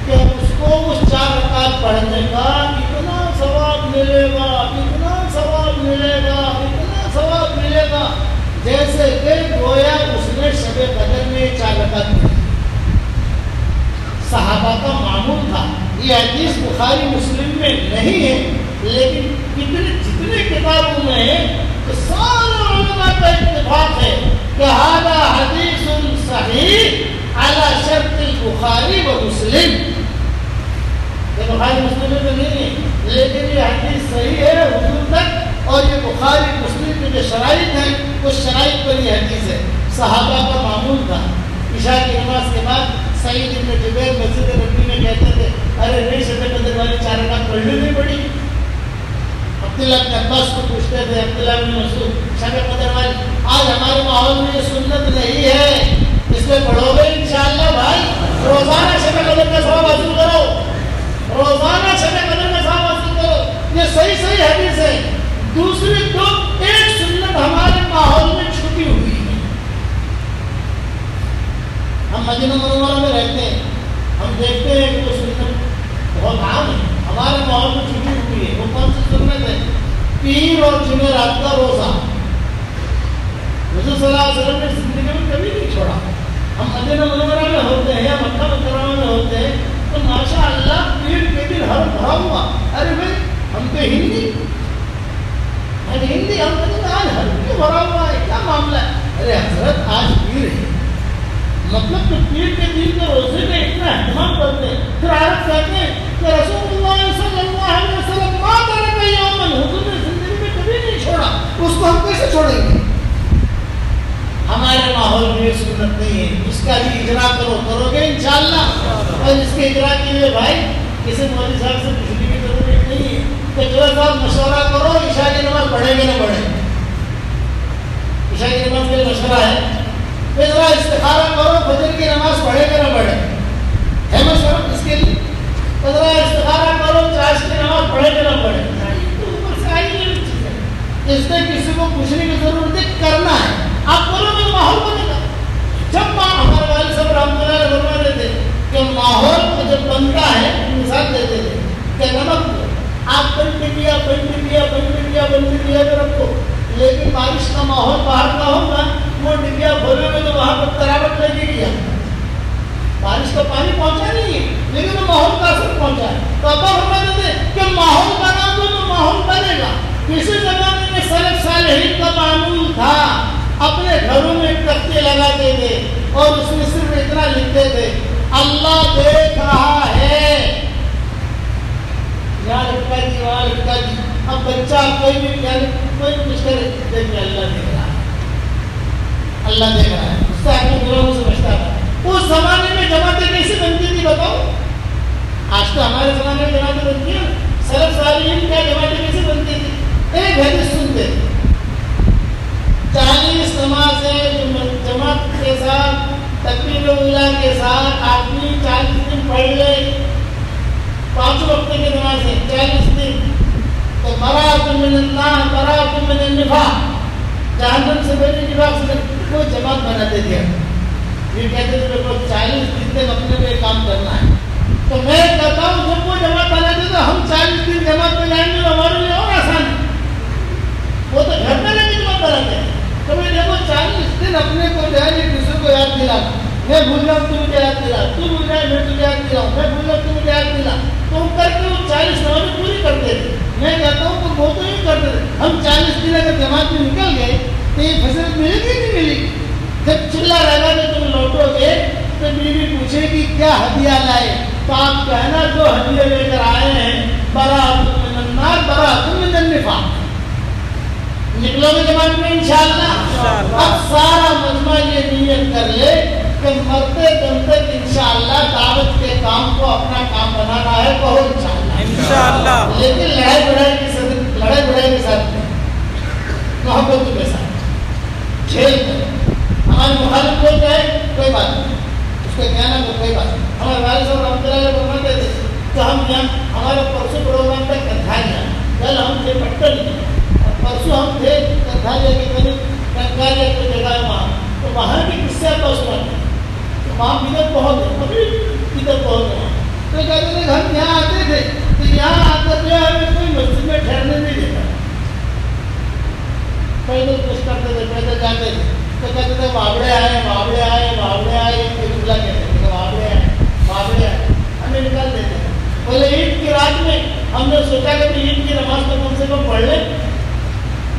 کہ اس کو اس 4 رکعت پڑھنے کا اتنا ثواب ملے گا, اتنا ثواب ملے گا, اتنا ثواب ملے گا جیسے کہ گویا اس نے شب قدر میں 4 رکعت پڑھی. صحابہ کا معمول تھا. یہ حدیث بخاری مسلم میں نہیں ہے, لیکن جتنے کتابوں میں ہے تو سارے علماء کا اتفاق ہے کہ ھذا حدیث صحیح علی شرط البخاری و مسلم. یہ بخاری مسلم میں نہیں ہے, لیکن یہ حدیث صحیح ہے حضور تک, اور یہ بخاری مسلم کے جو شرائط ہیں اس شرائط پر یہ حدیث ہے. صحابہ کا معمول تھا عشاء کی نماز کے بعد سعید بن جبیر مسجد نبوی میں کہتے تھے ارے نہیں شب قدر والی 4 رکعت پڑھنی نہیں پڑی. عبداللہ بن عباس کو پوچھتے تھے عبداللہ بن مسعود شب قدر والی آج ہمارے ماحول میں یہ سنت نہیں ہے اس میں پڑھو گے انشاءاللہ بھائی. روزانہ شب قدر کا ثواب حاصل کرو, روزانہ شب قدر کا ثواب حاصل کرو. یہ صحیح حدیث ہے. دوسری تو ایک سنت ہمارے ماحول میں چھپی ہوئی ہے. ہم مدینہ منورہ میں رہتے ہیں, ہم دیکھتے ہیں کہ وہ سنت بہت عام ہے ہمارے ماحول میں چھپی ہوئی ہے. وہ کون سی سنت ہے؟ پیر اور جمعرات کا روزہ. حضور صلی اللہ علیہ وسلم نے زندگی میں کبھی نہیں چھوڑا. ہم مدینہ منورہ میں ہوتے ہیں یا مکہ مکرمہ میں ہوتے ہیں تو ماشاء اللہ پیر کے دن ہر بھرا ہوا. ارے بھائی ہم تو ہندی ہم کہتے آج ہر کیوں بھرا ہوا ہے, کیا معاملہ ہے؟ ارے حضرت آج پیر ہے, مطلب کہ پیر کے دن کے روزے میں اتنا اہتمام کرتے ہیں. پھر عرب کہتے ہیں کہ رسول اللہ صلی اللہ علیہ وسلم ما ترک یوما, حضور نے زندگی میں کبھی نہیں چھوڑا, اس کو ہم کیسے چھوڑیں گے؟ ہمارے ماحول میں یہ سنت نہیں ہے. اس کا بھی اجرا کرو گے انشاءاللہ. اور اس کے اجرا کے لیے بھائی کسی مولوی صاحب سے پوچھنے کی ضرورت نہیں ہے کہ جو صاحب مشورہ کرو عشاء کی نماز پڑھیں گے نہ پڑھیں. عشاء کی نماز کے لیے مشورہ ہے, پھر ذرا استخارہ کرو فجر کی نماز پڑھے کہ نہ پڑھے, ہے مشورہ اس کے لیے. ذرا استخارہ کرو چاش کی نماز پڑھے کہ نہ پڑھے. تو اوپر سے آئی یہ چیز ہے, اس میں کسی کو پوچھنے کی ضرورت ہے, کرنا ہے. آپ کرو گے ماحول بنے گا. جب ہمارے والد صاحب رحمۃ اللہ علیہ فرماتے تھے کہ ماحول جب بنتا ہے مثال دیتے تھے کہ نمک آپ بنتے دیا تو رکھو, لیکن بارش کا ماحول باہر کا ہوگا, وہ ڈبیا کھولے گے تو وہاں پر تراوٹ لگے گی. بارش کا پانی پہنچا نہیں ہے لیکن وہ ماحول کا اثر پہنچا ہے. تو ابا فرماتے تھے کہ ماحول بنا دو تو ماحول بنے گا. کسی زمانے میں سلف صالحین کا معمول تھا اپنے گھروں میں تختے لگاتے تھے اور اس میں صرف اتنا لکھتے تھے اللہ دیکھ رہا ہے. یہاں لکھا جی وہاں لکھا جی. اب بچہ کوئی بھی کچھ کرے دیکھ اللہ دیکھ رہا ہے, اللہ دیکھ رہا ہے. اس سے اپنے گروہوں سے بچتا تھا. اس زمانے میں جماعتیں کیسے بنتی تھی بتاؤ؟ آج تو ہمارے زمانے میں جماعتیں بنتی ہیں. سلف صالحین کیا جماعتیں کیسے بنتی تھی؟ ایک حدیث سنتے 40 نمازیں جماعت کے ساتھ تکبیر اللہ کے ساتھ آدمی 40 دن پڑھ لے, 5 وقت کی نمازیں 40 دن, تو برات من النار برات من النفاق, جہنم سے بڑی نفاق سے کوئی جماعت بناتے تھے. یہ کہتے تھے کہ 40 دن تک اپنے پہ کام کرنا ہے. تو میں کہتا ہوں جب وہ جماعت بناتے تو ہم 40 دن جماعت میں جائیں گے تو ہمارے لیے اور آسان ہے. وہ تو گھر میں رہ کے جماعت بناتے ہیں. تو میں دیکھو 40 دن اپنے کو جو ہے ایک دوسرے کو یاد دلانا, میں بھول جاؤں تو مجھے یاد دلا, تو بھول جائے میں تجھے یاد دلاؤں, میں بھول جاؤں تو مجھے یاد دلا. تو کر کے وہ 40 نمازیں پوری کرتے تھے. میں کہتا ہوں کہ وہ تو نہیں کرتے تھے. ہم 40 دن اگر جماعت میں نکل گئے تو یہ فضیلت ملے گی نہیں ملے گی؟ جب چلا رہے گا کہ تم لوٹو گے تو بیوی پوچھے گی کیا ہدیہ لائے, تو آپ کہنا جو ہدیہ لے کر آئے ہیں برات من النار برات من النفاق. نکلو گے جماعت میں انشاءاللہ. اب سارا مجمع یہ نیت کر لے کہ مرتے دم تک انشاءاللہ دعوت کے کام کو اپنا کام بنانا ہے. کہو انشاءاللہ. لیکن لڑائی بڑھائی کے ساتھ نہیں, محبت کے ساتھ جھیل کر. ہمارے مخالف بولتے ہیں کوئی بات نہیں, اس کو کہنا کو کوئی بات نہیں. ہمارے والد صاحب رحمۃ اللہ علیہ فرماتے تھے کہ ہم یہاں ہمارے پرسوں پروگرام تک کنکھالیاں, کل ہم تھے پٹن, پرسوں ہم تھے کنکھالیا کے قریب, کنکھالیا کی جگہ ہے وہاں, تو وہاں بھی قصے آپ سناتے ہیں. وہاں بدعت بہت ہے, ابھی بدعت بہت ہے. تو کہتے تھے ہم یہاں آتے تھے تو یہاں آ کر جو ہے ہمیں کوئی مسجد میں ٹھہرنے نہیں دیتا. پیدل کچھ کرتے تھے, پیدل جاتے تھے. تو کہتے تھے بابڑے آئے کہتے تھے بابڑے آئے ہمیں نکال دیتے ہیں. بولے عید کی رات میں ہم نے سوچا کہ عید کی نماز کو کم سے کم پڑھ لیں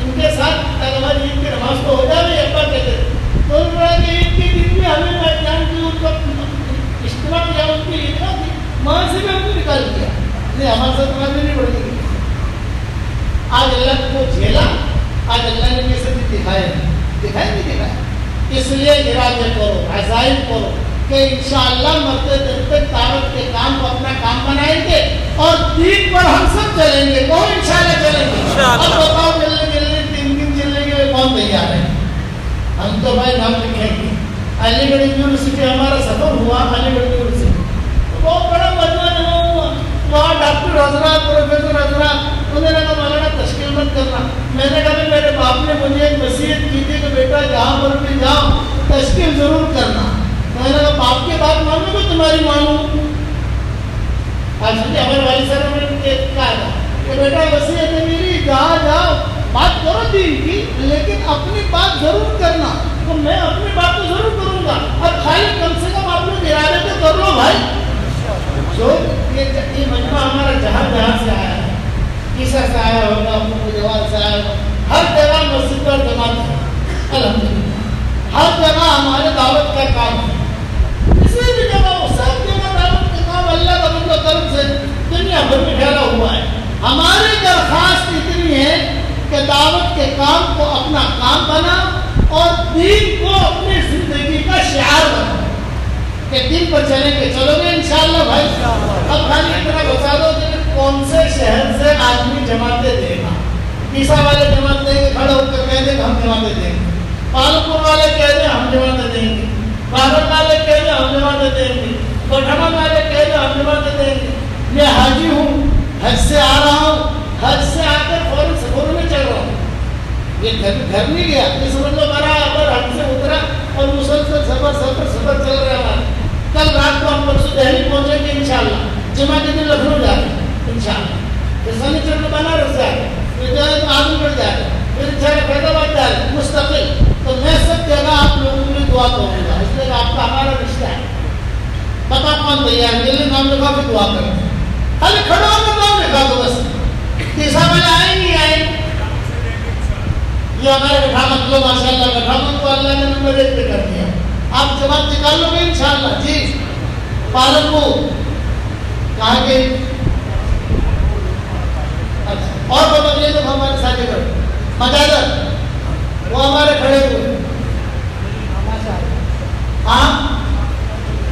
ان کے ساتھ, تاکہ ہماری عید کی نماز کو ہو جائے. ابا کہتے تھے تو عید کے دن بھی ہمیں پہچان کی ان کا اجتماع کیا, ان کی عید تھی, وہاں سے بھی ہم کو نکال دیا. نہیں ہمارے ساتھ نماز نہیں پڑھ گئی. آج اللہ کو جھیلا, آج اللہ نے یہ سب دکھایا نہیں. اس لیے ارادے کرو عزائم کرو کہ انشاءاللہ مرتے دن تک دعوت کے کام کو اپنا کام بنائیں گے اور دین پر ہم سب چلیں گے، وہ انشاءاللہ چلیں گے۔ اب بتاؤ ملنے 3 دن چلنے کے لیے کون تیار ہے؟ ہم تو بھائی نام لکھیں گے۔ علی گڑھ یونیورسٹی ہمارا سفر ہوا، علی گڑھ یونیورسٹی بہت بڑا مجمع جمع ہوا، وہاں ڈاکٹر حضرات، پروفیسر حضرات، انہوں نے کہا مولانا تشکیل مت کرنا۔ میں نے کہا میرے باپ نے مجھے ایک نصیحت کی تھی کہ بیٹا جہاں پر بھی جاؤ تشکیل ضرور کرنا۔ میں نے کہا باپ کی بات مانوں کہ تمہاری مانوں؟ ہمارے والد صاحب نے کہا تھا کہ بیٹا وصیت ہے میری، جہاں جاؤ بات کرو دین کی، لیکن اپنی بات ضرور کرنا۔ تو میں اپنی بات تو ضرور کروں گا، اور خالی کم سے کم آپ لوگ ارادے تو کر لو بھائی۔ جو یہ مجمع ہمارا جہاں جہاں سے آیا ہے، کیسا سے آیا ہوگا، جوال سے آیا ہوگا، ہر جگہ مسجد پر جماعت ہے الحمدللہ، ہر جگہ ہمارے دعوت کا کام ہے۔ کسی بھی جگہ وہ سب جگہ دعوت کا کام اللہ کا فضل و کرم سے دنیا بھر میں پھیلا ہوا ہے۔ ہماری درخواست اتنی ہے کہ دعوت کے کام کو اپنا کام بنا اور دین کو اپنی زندگی کا شعار بنا کہ دین پر چلیں گے، چلو گے انشاءاللہ بھائی۔ اب خالی اتنا بتا دو کہ کون سے شہر سے آدمی جماعتیں دے گا۔ پیسا والے جماعت دیں گے، کھڑے ہو کر کہہ دیں کہ ہم جماعتیں دیں گے، پالپور والے کہہ دیں ہم جماعتیں دیں گے، بارہ والے کہہ دیں ہم جماعتیں دیں گے، کوٹھما والے کہہ دیں ہم جماعتیں دیں گے۔ میں حاجی ہوں، حج سے آ رہا ہوں، حج سے آ کر فوراً سفر میں چل رہا ہوں، یہ گھر نہیں گیا، یہ سمجھ لو برابر حج سے اترا اور مسلسل سفر چل رہا ہے۔ کل رات کو ہم پرسوں دہلی پہنچیں گے انشاءاللہ، جمعہ کے دن لکھنؤ جا رہے ہیں انشاءاللہ، پھر سنیچر کو بنارس جا رہے ہیں، پھر آزم گڑھ جا رہے ہیں، پھر انشاءاللہ فیض آباد جا رہے ہیں، مستقل۔ تو میں سب جگہ آپ لوگوں کے لیے دعا کروں گا، اس لیے آپ کا ہمارا رشتہ ہے۔ پتا کون تیار ہے؟ میرے نام لکھا کے دعا کریں، خالی کھڑا ہو کر نام لکھا دو بس، تیسا والے آئیں نہیں آئیں، یہ ہمارے بٹھا مت لو، ماشاء اللہ بٹھا مت تو اللہ نے نمبر 1 پہ کر دیا، آپ جماعت نکال لو گے انشاءاللہ۔ جی پالپور کہاں گئے؟ اور بتائیے تو ہمارے ساتھی کر مجادر وہ ہمارے کھڑے ہوئے، ہاں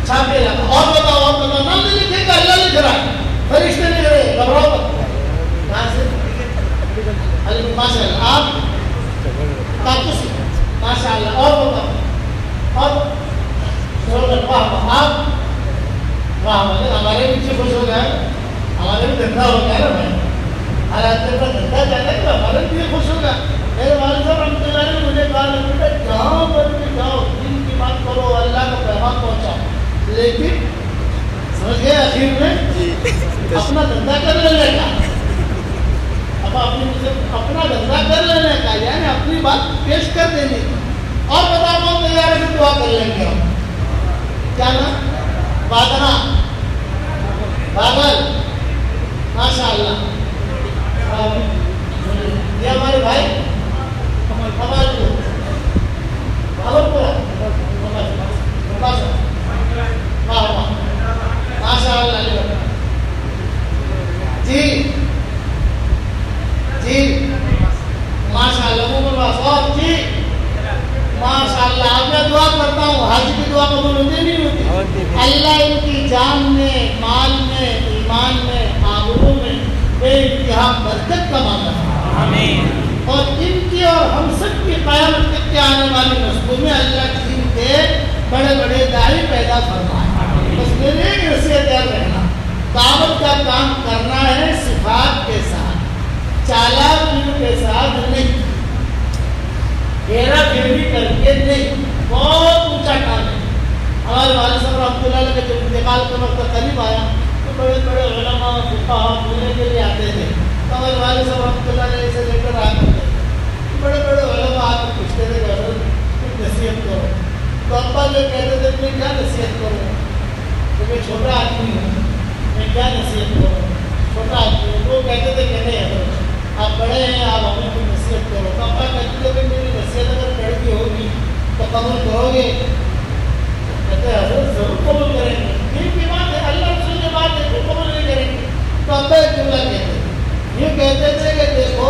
چھاپے لگا۔ اور بتاؤ نام نہیں لکھے گا، اللہ لکھ رہا ہے، فرشتے لکھ رہے، گھبراؤ مت۔ کہاں سے؟ ماشاء اللہ آپ کاکو سے، ماشاء اللہ۔ اور بتاؤ، اور آپ ہمارے پیچھے خوش ہو گئے، ہمارے بھی دھندا ہو گیا نا بھائی، ہر آدمی کا دھندا چاہتا ہے، ہمارے بھی خوش ہوگا۔ میرے والد صاحب رحمۃ اللہ نے مجھے کہا بیٹا جہاں پر بھی جاؤ دین کی بات کرو، اللہ کا پیغام پہنچاؤ، لیکن سمجھ گئے آخر میں اپنا دھندا کر لینے کا، اب اپنا دھندا کر لینے کا، یعنی اپنی بات پیش کر دینے کی۔ اور بتاؤ کون تیار ہے؟ دعا کر لیں گے ہم، کیا نام؟ بادنا بادل، ماشاء اللہ۔ یہ ہمارے بھائی ماشاء اللہ۔ جی جی ماشاء اللہ، جی ماشاء اللہ۔ اب میں دعا کرتا ہوں، حاجی کی دعا قبول ہوتی نہیں ہوتی؟ اللہ ان کی جان میں، مال میں، ایمان میں، آبرو میں بے انتہا برکت کا مانگا، آمین۔ اور ان کی اور ہم سب کی قیامت تک کے آنے والی نسلوں میں اللہ دین کے بڑے بڑے داعی پیدا فرمائے۔ بس میرے ایک نصیحت یاد رکھنا، دعوت کا کام کرنا ہے صفات کے ساتھ، چالاکیوں کے ساتھ نہیں، ہیرا پھیری کر کے نہیں، بہت اونچا کام ہے۔ ہمارے والد صاحب رحمۃ اللہ علیہ کا جب انتقال کا وقت قریب آیا تو بڑے بڑے علماء فقہاء ملنے کے لیے آتے تھے، تو ہمارے والد صاحب رحمۃ اللہ علیہ سے لے کر آ کرتے تھے، بڑے بڑے علماء آ کر پوچھتے تھے کہ حضرت کچھ نصیحت کرو، تو ابا جو کہتے تھے میں کیا نصیحت کروں، تو میں چھوٹا آدمی ہوں، میں کیا نصیحت کروں، چھوٹا آدمی ہوں۔ وہ کہتے تھے کہ نہیں حضرت آپ بڑے ہیں، آپ ہمیں کوئی نصیحت کرو۔ تو ابا کہتے تھے کہ میری نصیحت اگر کڑوی ہوگی تو قبول کرو گے؟ کہتے حضرت ضرور قبول کریں گے، دین کی بات ہے، اللہ رسول کی بات ہے، تو قبول نہیں کریں گے۔ تو ابا ایک جملہ کہتے تھے، یہ کہتے تھے کہ دیکھو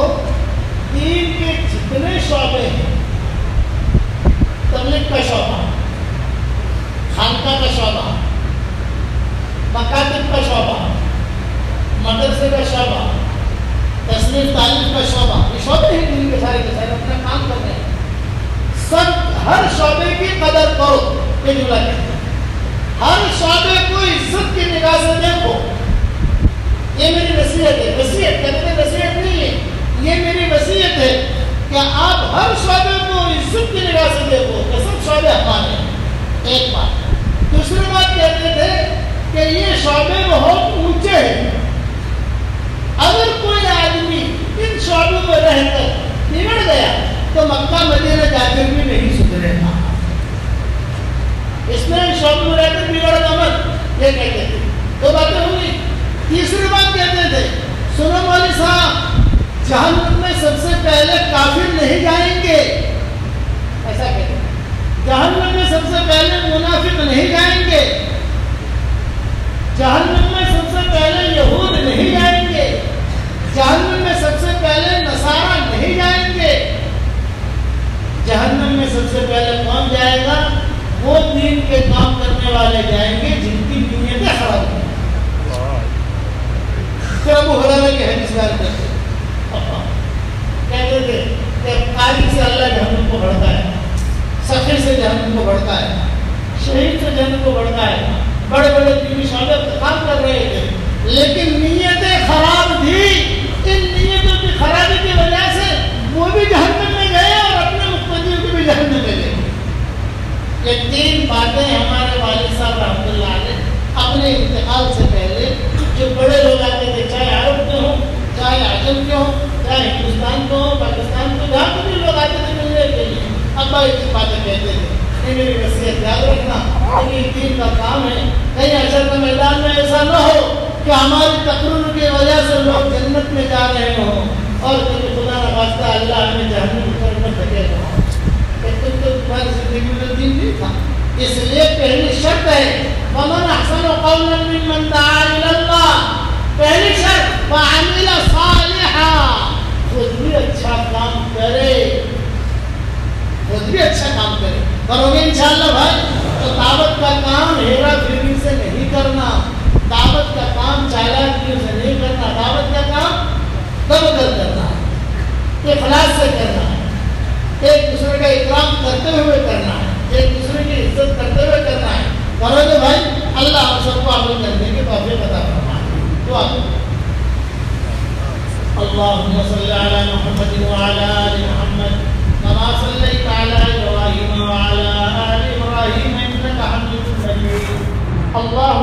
دین کے جتنے شعبے ہیں، تبلیغ کا شعبہ، مدرسے کا شعبہ، تصنیف تعلیم کا شعبہ، یہ شعبے ہیں دین کے سارے اپنا کام کر رہے ہیں. سب ہر شعبے کی قدر کرو، یہ جملہ کہتے ہیں. ہر شعبے کو عزت کی نگاہ سے دیکھو. یہ میری وصیت ہے. وصیت کہتے ہیں وصیت نہیں ہے، یہ میری وصیت ہے کہ آپ ہر شعبے کو عزت کی نگاہ سے دیکھو کہ سب شعبے ہمارے ہیں. ایک بات. دوسری بات کہتے تھے کہ یہ شعبے بہت اونچے ہیں. اگر کوئی آدمی ان شعبوں میں رہ کر بگڑ گیا تو مکہ مدینہ جا کر بھی نہیں سدھرے گا. اس نے ان شعبوں میں رہ کر بگڑ گا مت، یہ کہتے تھے. دو باتیں ہوئی. تیسری بات کہتے تھے سنو مولوی صاحب، جہنم میں سب سے پہلے کافر نہیں جائیں گے. ایسا کہتے ہیں. جہنم میں سب سے پہلے منافق نہیں جائیں گے. جہنم میں سب سے پہلے یہود نہیں جائیں گے. جہنم میں سب سے پہلے نصارہ نہیں جائیں گے. جہنم میں سب سے پہلے کون جائے گا؟ وہ دین کے کام کرنے والے جائیں گے جن کی نیتیں خراب ہیں. پھر ابو ہریرہ کی حدیث بیان کرتے کہتے تھے کہ قاری سے اللہ جہنم کو بڑھتا ہے، سخی سے جہنم کو بڑھتا ہے، شہید سے جہنم کو بڑھتا ہے. بڑے بڑے دینی شعبے کام کر رہے تھے لیکن نیتیں خراب تھی. ان نیتوں کی خرابی کی وجہ سے وہ بھی جہنم میں گئے اور اپنے مقتدیوں کو بھی جہنم میں گئے. یہ تین باتیں ہمارے والد صاحب رحمۃ اللہ علیہ اپنے انتقال سے پہلے جو بڑے لوگ آتے تھے، چاہے عرب کے ہوں، چاہے عجم کے ہوں، چاہے ہندوستان کے ہوں، پاکستان کے، جہاں بھی لوگ آتے تھے ملنے کے لیے، ابا یہ باتیں کہتے تھے. یہ میری وصیت یاد رکھنا، یہ دین کا کام ہے. کہیں حشر کے میدان میں ایسا نہ ہو کہ ہماری تقرر کی وجہ سے لوگ جنت میں جا رہے ہوں اور کبھی خدا نخواستہ اللہ ہمیں جہنم کی طرف نہ دھکیل رہا ہو. تم تو تمہاری زندگی میں دین نہیں تھا. اس لیے پہلی شرط ہے وَمَنْ أَحْسَنُ قَوْلًا مِّمَّنْ دَعَا إِلَى اللَّهِ. پہلی شرط وَعَمِلَ صَالِحًا. خود بھی اچھا کام کرے، خود بھی اچھا کام کرے. کرو گے انشاءاللہ بھائی تو دعوت کا کام ہیرا پھیری سے نہیں کرنا، دعوت کا کام چالاکیوں سے نہیں کرنا، دعوت کا کام دب کر کرنا ہے، اخلاص سے کرنا ہے، ایک دوسرے کا اکرام کرتے ہوئے کرنا ہے، ایک دوسرے کی عزت کرتے ہوئے کرنا ہے. کرو گے بھائی اللہ ہم سب کو عمل کرنے کی توفیق عطا فرمائے. دعا اللهم صل على محمد وعلى آل محمد كما صليت على إبراهيم وعلى آل إبراهيم إنك حميد مجيد. اللهم